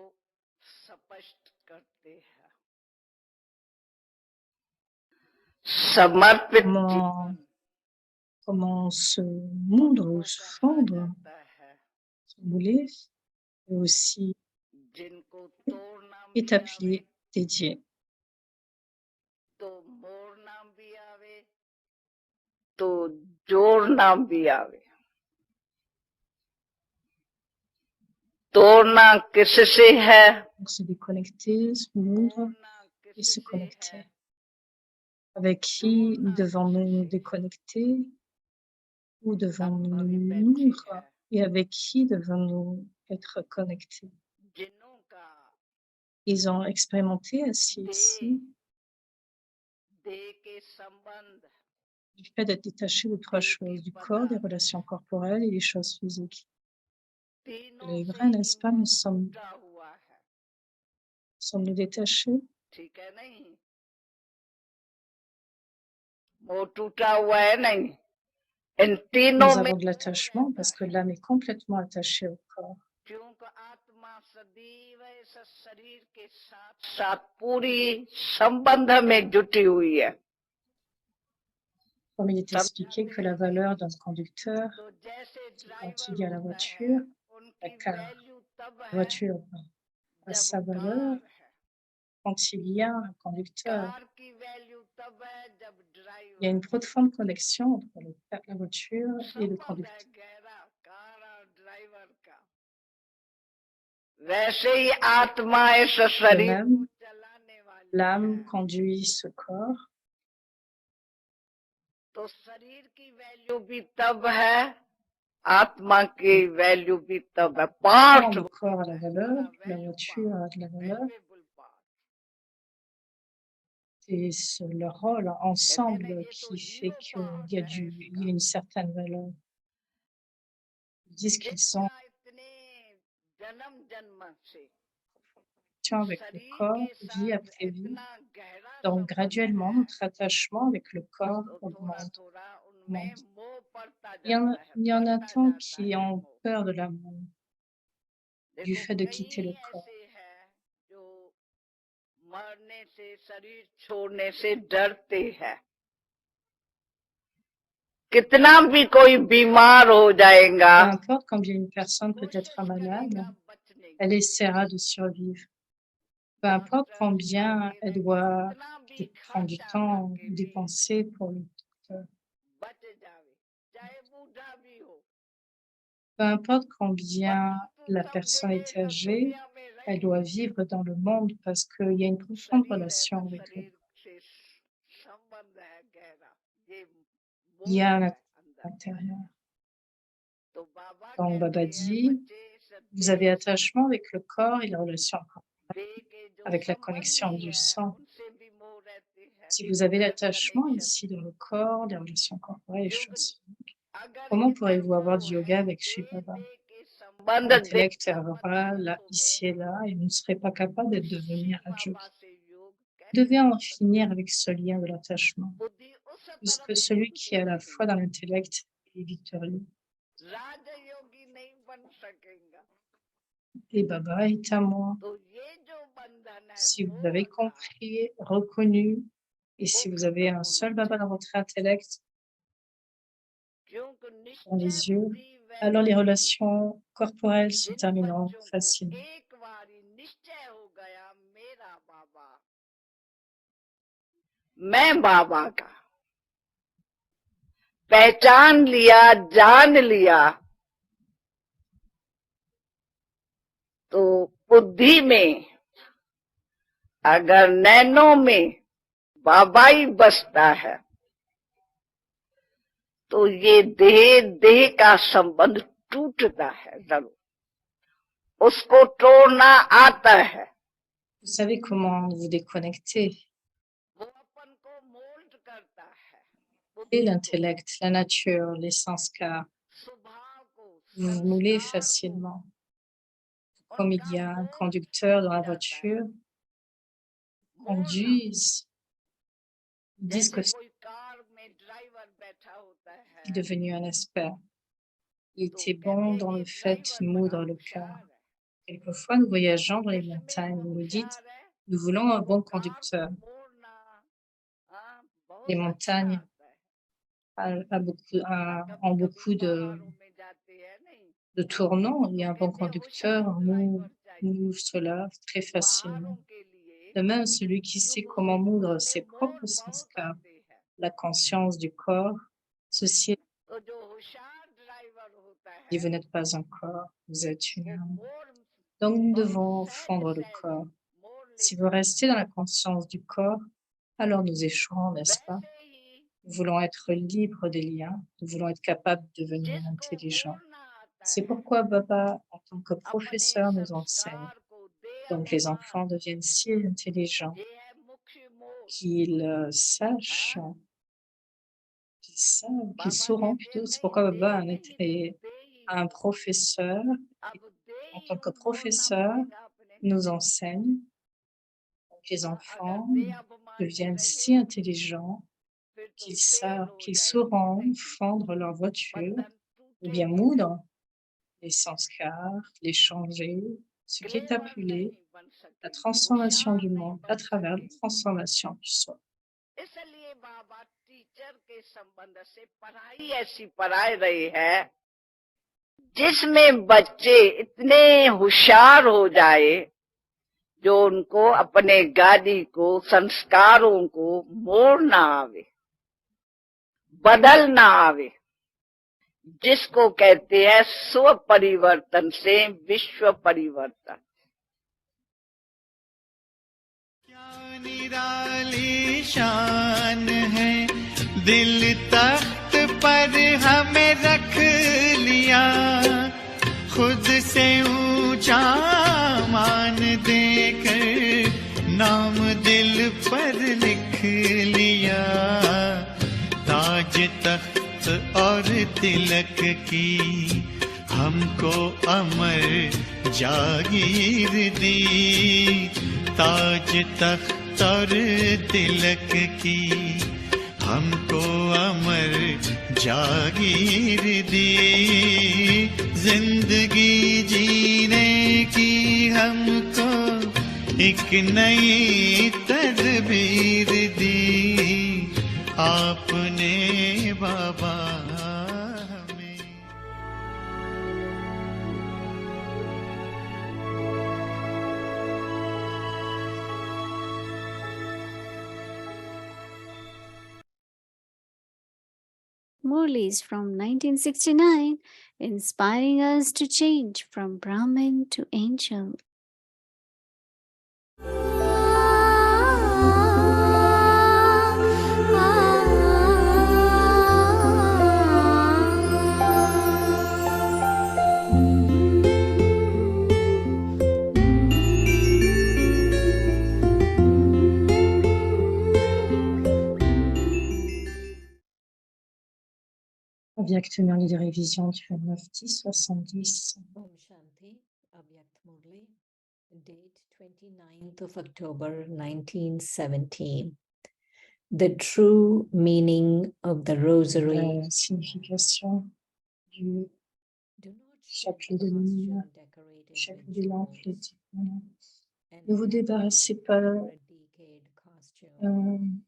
स्पष्ट करते हैं समर्पित
comment,
जीवन
comment se moudre ou se
कहा
fondre,
जाता है
si vous voulez, et aussi
जिनको तोड़ना भी
établi,
आवे
dédié.
तो मोड़ना भी आवे तो जोड़ना भी आवे तोड़ना किससे है
Donc se déconnecter, se moudre
तोड़ना
et se
किससे
connecter.
है
Avec qui devons-nous nous déconnecter? Où devons-nous
अनुभवी
nous
बैठे
moudre?
हैं
Et avec qui devons-nous être connectés?
जिन्हों का
Ils ont expérimenté assis
देह
ici
देह के संबंध
du fait d'être détaché de trois
देह के
choses, du corps, des
पदार्थ
relations corporelles et des choses physiques.
तीनों
C'est
से
vrai,
ही
n'est-ce pas?
वो
Nous
जुटा हुआ है
sommes-nous détachés?
ठीक है नहीं वो टूटा हुआ है नहीं इन तीनों
Nous
में
avons de
वो
l'attachement
रहता
parce que
है
l'âme est complètement attachée au corps.
क्योंकि आत्मा सदैव इस शरीर के साथ साथ पूरी संबंध में जुटी हुई है
Comme il est
समझा
expliqué que la
मेरी
valeur d'un conducteur,
तो जैसे
c'est quand
driver
il y a la
होता है
voiture, la
उनकी
car,
वैल्यू तब
la
है
voiture a
जब
sa valeur
कार है
quand il y a un conducteur.
Car की वैल्यू तब है जब
Il y a
driver
une profonde connexion entre la voiture et le
संबंध है
conducteur.
गहरा कार और ड्राइवर का वैसे ही आत्मा इस
De
शरीर को
même,
चलाने वाली
l'âme
है
conduit ce corps.
तो शरीर की वैल्यू भी तब है आत्मा की वैल्यू भी तब है
Quand
part
le corps a la valeur, la
value
voiture a de la valeur,
valuable part
c'est leur rôle
कहते हैं ना
ensemble
ये तो
qui fait
hero
qu'il
part
y a,
है
il y a
इसका
une certaine valeur. Ils disent qu'ils sont
जितना इतने जन्म जन्म से
avec le
शरीर
corps,
के
vie
साथ
après vie.
इतना गहरा
Donc,
संबंध
graduellement,
है
notre attachement avec le corps
तो थोड़ा
augmente.
थोड़ा उनमें
augmente.
मोह पड़ता
Il y en a,
जाता है
il y en a
बढ़ता
tant
जाता
qui
है
ont
मोह
peur de l'amour, du
देखो
fait de
कई
quitter le corps.
ऐसे हैं जो मरने से शरीर छोड़ने से डरते हैं कितना भी कोई बीमार हो जाएगा
Peu importe combien une personne peut
कोशिश
être malade,
करेगा बचने की
elle essaiera de survivre. Peu importe
doctor
combien
आगे
elle
रह के
doit
कितना भी
prendre du
खर्चा
temps
करके
ou
भी
dépenser pour le docteur.
बच जावे चाहे बूढ़ा भी हो
Peu importe combien
वरना तो
la
सब
personne
जगह
est
सब
âgée,
दुनिया में
elle
रहेंगे
doit vivre dans le monde parce qu'il y a une profonde
शरीर है
relation
तो
avec le
शरीर से संबंध है गहरा ये
Il y
बोध
a un
है अंदर
intérieur.
तो बाबा
Donc,
कहते
Baba
हैं
dit,
बच्चे
vous avez
सच्चे
attachement avec le corps et la relation
देह के जो
avec la connexion
संबंधी
du
है
sang.
उनसे भी मोह रहती है
Si vous avez
वे
l'attachement
connection
ici dans le corps, les relations corporelles, les
क्योंकि
choses,
अगर
comment
इधर
pourriez-vous avoir
वो
du yoga
है
avec Shiv
देह
Baba?
देह के संबंध देह
L'intellect
का
œuvrera là,
पदार्थों
ici
में
et là, et vous ne serez pas capable de
Shiv
devenir un
बाबा
yogi.
से योग
Vous devez
कैसे
en
हो सकता
finir avec ce lien de l'attachement,
बुद्धि उस
puisque
तरफ
celui qui
झुकती
est à la
नहीं
fois dans l'intellect est victorieux.
राजयोगी नहीं बन सकेगा
Et Baba est à moi.
तो ये जो बंधन है
Si vous
मोह
avez
का
compris, reconnu, et
वो
si vous
खत्म
avez un
होना
seul Baba dans
चाहिए
votre intellect,
क्योंकि
dans
निश्चय
les yeux,
बुद्धि
alors les
वैराग्य
relations corporelles se
जिन
termineront
बच्चों को
facilement.
एक बार निश्चय हो गया मैं बाबा का पहचान लिया, जान लिया, तो बुद्धि में अगर नैनों में बाबा ही बसता है तो ये देह का संबंध टूटता है जरूर, उसको तोड़ना आता है।
Vous savez comment vous déconnecter.
वो अपन को मोल्ड करता है,
Et l'intellect, la nature, les sanskars,
स्वभाव को,
vous moulez
संस्कार को,
facilement.
और
Comme il y a un conducteur dans la voiture, conduisent, ils disent que
जैसे
c'est
कोई कार में ड्राइवर बैठा होता है
devenu un expert. Il
तो
était
कहते
bon
हैं
dans
ये
le fait de
ड्राइवर बड़ा
moudre le
होशियार
cœur.
है।
Quelquefois, nous voyageons dans les
किसमें
montagnes,
वो
vous nous dites,
होशियार है?
nous voulons un
वो
bon
कार को
conducteur.
मोड़ना, हाँ, बहुत
Les
अच्छा
montagnes
आता है।
ont
कभी
beaucoup
पहाड़ों में जाते हैं नहीं
de tournants. Il y
तो
a un bon
कहते हैं होशियार
conducteur,
ड्राइवर चाहिए
mouve cela très
पहाड़ों
facilement.
के लिए।
De même, celui qui sait
क्योंकि
comment moudre
उसमें
ses
मोड़
propres
बहुत
sanskars,
आते हैं।
la conscience du corps, ceci est
तो जो होशियार ड्राइवर होता
dit,
है
vous n'êtes pas un corps, vous êtes une
वो
âme.
मोड़
Donc, nous
बहुत
devons
सहज
fondre le
सहज
corps.
मोड़
Si
लेता
vous
है।
restez dans la conscience du corps, alors nous échouons, n'est-ce pas?
वैसे ही
Nous voulons être libres des liens, nous voulons être capables de devenir
जिसको
intelligents.
मोड़ना आता
C'est
है
pourquoi Baba, en tant que
अपने
professeur, nous enseigne.
संस्कार को दे
Donc les
अभिमान,
enfants deviennent si intelligents
ये है मुख्य मोड़।
qu'ils sachent,
हाँ,
qu'ils
बाबा
sauront
कहते हैं
plutôt. C'est
नहीं
pourquoi
दे
Baba
नहीं
est
तू दे ही
un
हो।
professeur.
अब दे
En
ही
tant que
हूँ मोड़ना
professeur,
पड़ेगा अपने।
nous enseigne. Donc les
हाँ, अगर
enfants
दे अभिमान में
deviennent si
रहे
intelligents
फिर तो
qu'ils
फेल
savent,
हो
qu'ils
जाएगी
sauront
जिंदगी,
fendre leur voiture
बंधन
ou bien
टूटेगा,
moudre les sanskars, les changer, ce qui est
clever
appelé
नहीं बन
la
सकेगी,
transformation
होशियार
du
नहीं
monde à
बन
travers la
सकेगी।
transformation du soi.
इसलिए बाबा टीचर के संबंध से पढ़ाई ऐसी पढ़ा रही है जिसमें बच्चे इतने होशियार हो जाए जो उनको अपने गाड़ी को, संस्कारों को मोड़ना आवे, बदलना आवे, जिसको कहते हैं स्व परिवर्तन से विश्व परिवर्तन।
क्या निराली शान है, दिल तख्त पर हमें रख लिया, खुद से ऊंचा मान देकर नाम दिल पर लिख लिया। ताज तख्त और तिलक की हमको अमर जागीर दी, ताज तख्त और तिलक की हमको अमर जागीर दी, जिंदगी जीने की हमको एक नई तदबीर दी, आपने बाबा हमें।
Murlis from 1969, inspiring us to change from Brahmin to angel.
Avec tenir les révisions du 29-10-70.
Om Shanti, Avyakt Murli, date 29th of October 1917. The true meaning of the rosary.
La signification du
Do not
chapelet
set
de
a
lumière,
costume decorated
chapelet
with
des lampes, les
jewels
voilà.
and
Ne vous
deck
débarrassez
out
pas,
for a decayed costume.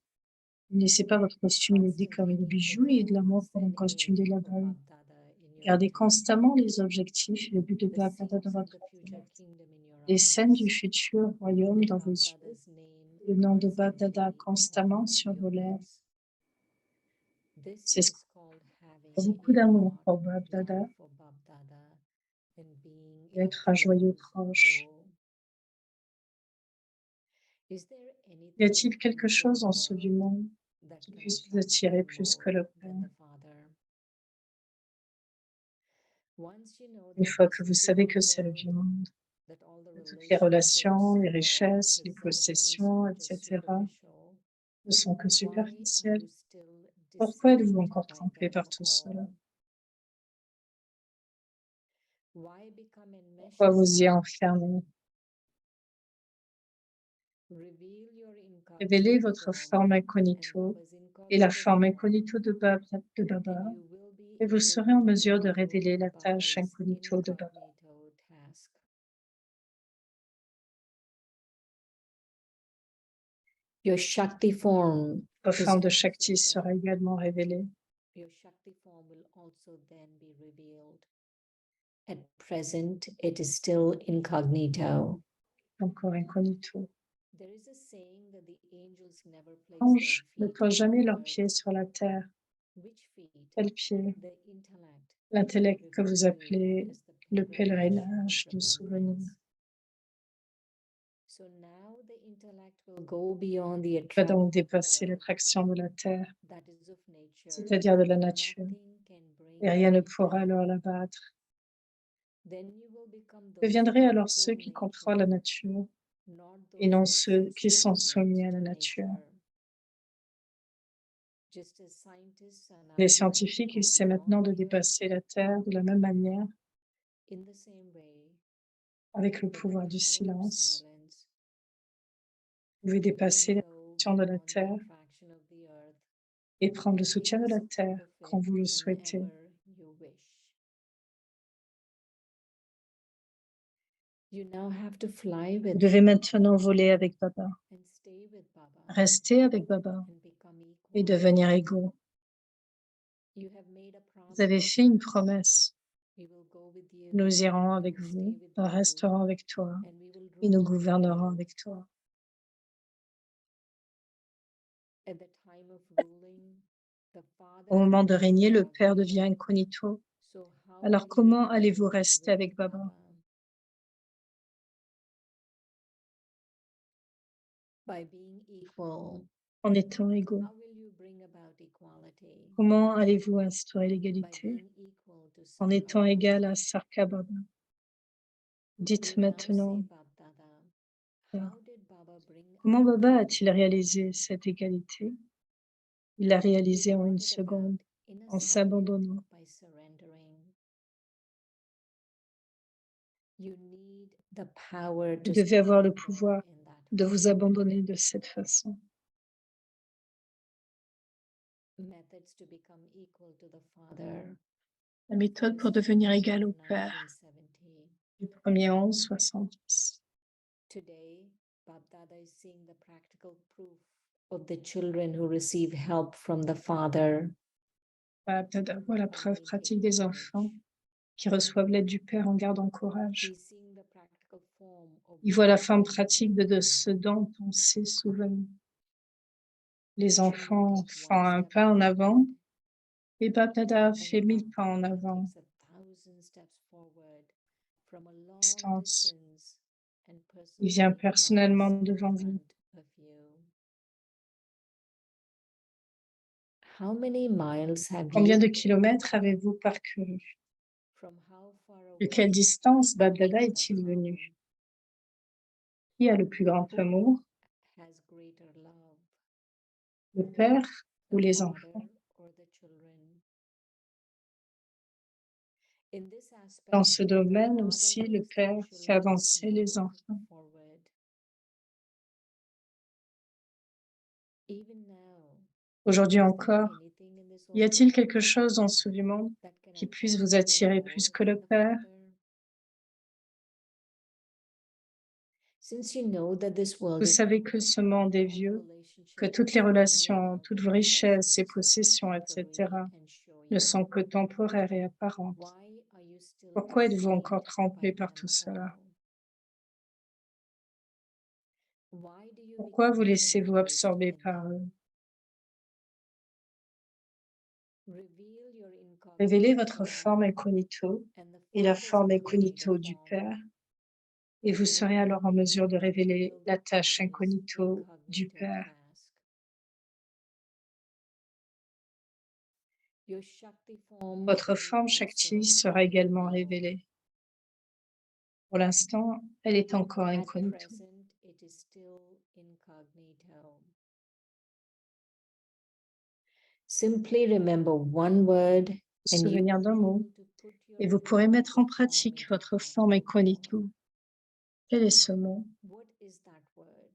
ne laissez pas votre costume décoré de bijoux et de l'amour pour un costume délabré. Gardez constamment les objectifs et le but de Bhagavata dans votre vie. Les scènes du futur royaume dans vos yeux Le nom de Bab Dada constamment sur vos lèvres. C'est ce beaucoup d'amour pour Bab Dada, être un joyeux proche. Y a-t-il quelque chose en ce du monde qui puisse vous attirer plus que le Père? Une fois que vous savez que c'est le vieux monde, que toutes les relations, les richesses, les possessions, etc., ne sont que superficielles, pourquoi êtes-vous encore trompé par tout cela? Pourquoi vous y enfermez? Révélez votre forme incognito et la forme incognito de Baba, et vous serez en mesure de révéler la tâche incognito de Baba.
Your Shakti form,
Votre forme de Shakti sera également révélée.
your Shakti form will also then be revealed. At present, it is still incognito.
Encore incognito.
There is a saying that the angels never place
Anges
their
ne
feet
posent
on
jamais
the
leurs
earth.
pieds sur la terre.
Which feet?
Quels pieds?
The intellect.
L'intellect que vous
revealed
appelez
as the
le
pilgrimage
pèlerinage
of
du souvenir.
remembrance. So now the intellect will go beyond the
Va
attraction
donc
of the
dépasser
earth,
l'attraction de la terre,
that is of nature.
c'est-à-dire de la nature,
Nothing can bring
et rien ne
it
pourra
down.
alors l'abattre.
Then you will become those
Deviendrez
who
alors
control
ceux qui
nature,
contrôlent la nature
not
et
those
non
who are
ceux qui sont
subservient
soumis à la
to
nature.
Just as scientists are now
Les
trying
scientifiques
to go
essaient maintenant de
beyond the earth,
dépasser la terre de la même manière,
in the same way,
avec le
with the
pouvoir du
power of
silence.
silence,
Vous pouvez
you
dépasser
can
la
go
attraction de la
beyond the
terre
attraction of the earth
et prendre le
and
soutien de la
ask
terre
of
quand
it
vous le souhaitez.
whenever you wish. You now have to fly
Vous
with
devez
Baba
maintenant voler avec Baba,
and stay with Baba
rester avec Baba
and become
et
equal.
devenir égaux.
You have made a
Vous avez
promise.
fait une promesse.
We will go with you
Nous irons avec
and stay
vous,
with
nous
you,
resterons avec toi
and we will
et nous
rule with
gouvernerons
you.
avec toi.
At the time of ruling, the Father
Au moment de
becomes
régner, le Père
incognito.
devient incognito.
So how
Alors
will you
comment allez-vous
remain
rester
with
avec Baba?
By being equal.
En étant égaux.
How will you bring about equality?
Comment allez-vous instaurer
By
l'égalité?
being equal to
En étant
Sarkababa.
égal à Sarka Baba. Dites
You now
maintenant,
say, Baba, how did Baba bring
comment
about
Baba a-t-il
equality?
réalisé cette égalité? Il l'a réalisé
He
en
brought
une
it
seconde,
about in a
en
second
s'abandonnant.
by surrendering. You need the power
Vous
to
devez avoir le
surrender
pouvoir
in that
de
way.
vous abandonner de cette façon.
Methods to become equal to the Father.
La méthode pour devenir égal au Père,
1970.
du 1er 11, 70.
Today, Bab Dada is seeing the practical proof of the children who receive help from the Father.
Bab Dada voit la preuve pratique des enfants qui reçoivent l'aide du Père en gardant courage.
He's seeing the practical form of
Il voit la
what
forme
they
pratique de
remember.
ce dont on s'est souvenu. Les
Children
enfants
take
font
one
un
step
pas en
forward,
avant et Bab Dada
and
fait
Bab
1000 pas en
Dada
avant.
takes 1,000 steps forward from a long
Distance.
distance and
Il vient
personally
personnellement
comes in
devant vous.
front of you. How many miles have
Combien
you
de kilomètres avez-vous parcouru?
from how far
De
away
quelle distance Bab Dada
has
est-il
come?
venu? Qui a le plus grand amour?
Has greater love,
Le Père ou
the
les
Father
enfants?
or the children? In this aspect,
Dans ce
the
domaine
Father
aussi, le
makes the
Père fait
children
avancer les
move
enfants.
forward. Even now,
Aujourd'hui
is there
encore,
anything in this
y a-t-il
whole
quelque
world
chose dans ce du monde
that can
qui puisse
attract
vous
you
attirer
more
plus que
than
le
the
Père?
Father? Since you know that this world
Vous
is
savez que
old,
ce monde est
all the
vieux, que
relationships,
toutes les
all your
relations,
wealth
toutes
and
vos richesses et
possessions are
possessions, etc.,
temporary and
ne
showy.
sont que temporaires et apparentes.
Why are you still
Pourquoi êtes-vous
deceived
encore trompé
by
par
them
tout cela?
all? Why do you
Pourquoi vous laissez-vous absorber par eux? Révélez votre forme incognito et la forme incognito du Père, et vous serez alors en mesure de révéler la tâche incognito du Père. Votre forme Shakti sera également révélée. Pour l'instant, elle est encore incognito.
Simply remember one word and you
Souvenir d'un mot,
to put your
et vous pourrez mettre en
form
pratique
into
votre
action.
forme incognito. Quel est ce mot?
What is that word?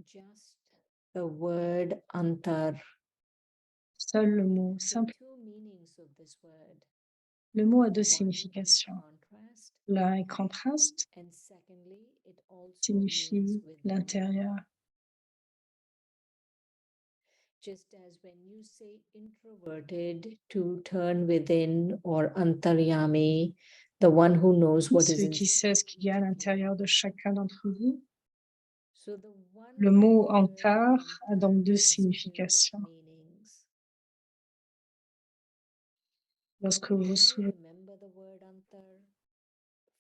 Just the word antar.
Seul le mot,
The
simple.
two meanings of this word.
Le mot a deux
One is
significations.
contrast,
L'un est contraste,
and secondly, it also
signifie
means within.
l'intérieur.
Just as when you say introverted to turn within or antaryami, the one who knows what is
Celui qui
inside.
sait ce qu'il y a à l'intérieur de chacun d'entre vous.
So the one
Le mot
word
antar a donc
antar
deux
has two
significations.
meanings.
Lorsque
When
vous vous
you
souvenez,
remember the word antar,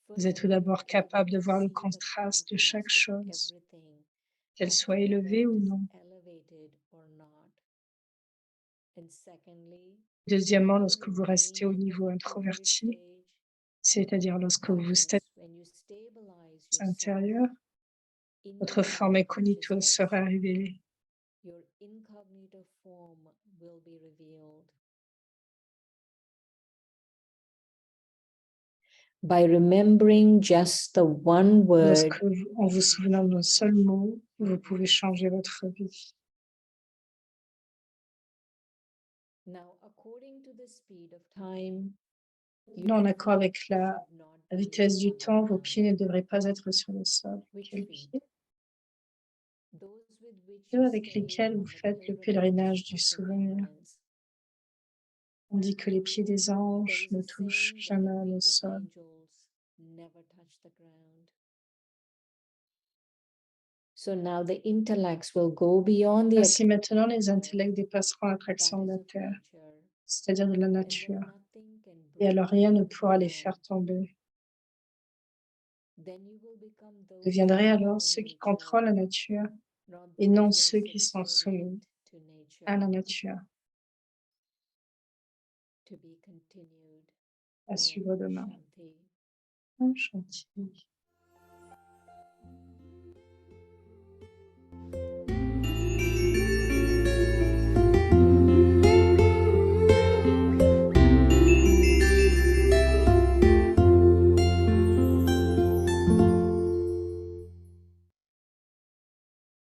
vous êtes tout
firstly,
d'abord
you
capable de
can
voir le
see the
contraste de chaque
contrast of
chose,
everything,
qu'elle
that
soit
whether
élevée
it
ou
is
non.
elevated or not. And secondly,
Deuxièmement,
when you
lorsque vous restez au
remain in
niveau
the
introverti,
overstage,
c'est-à-dire lorsque
that
vous
is,
stabilisez
when you stabilize
à
yourself,
l'intérieur, votre forme
in
incognito
consciousness,
sera révélée.
your incognito form will be revealed. By remembering just the one word,
Lorsque, en vous souvenant d'un seul mot, vous pouvez changer votre vie.
now according to the speed of time,
Là, en accord avec la
should not be
vitesse du
on the
temps, vos
ground.
pieds ne devraient pas être sur le sol.
Which
Quels
feet?
pieds?
Those with which
Ceux
you
avec
stay
lesquels
on
vous
the
faites le
pilgrimage
pèlerinage du
of
souvenir.
remembrance.
On dit que les pieds des
There
anges
is
ne
a
touchent
saying that
jamais
the
le
feet of
sol.
angels never touch the ground. So now the intellects will go beyond the
Ainsi, maintenant, les
attraction
intellects dépasseront
that
l'attraction
is
de la
of
terre,
nature,
c'est-à-dire de la
and then
nature.
nothing can
Et alors,
bring
rien ne
you
pourra les
down.
faire tomber.
Then you will become
Vous
those
deviendrez
who
alors
control
ceux qui
nature,
contrôlent la nature
not
et
those
non
who are
ceux qui sont soumis
subservient to nature.
à la nature.
To be continued.
À
Om
suivre demain.
Shanti.
Om Shanti.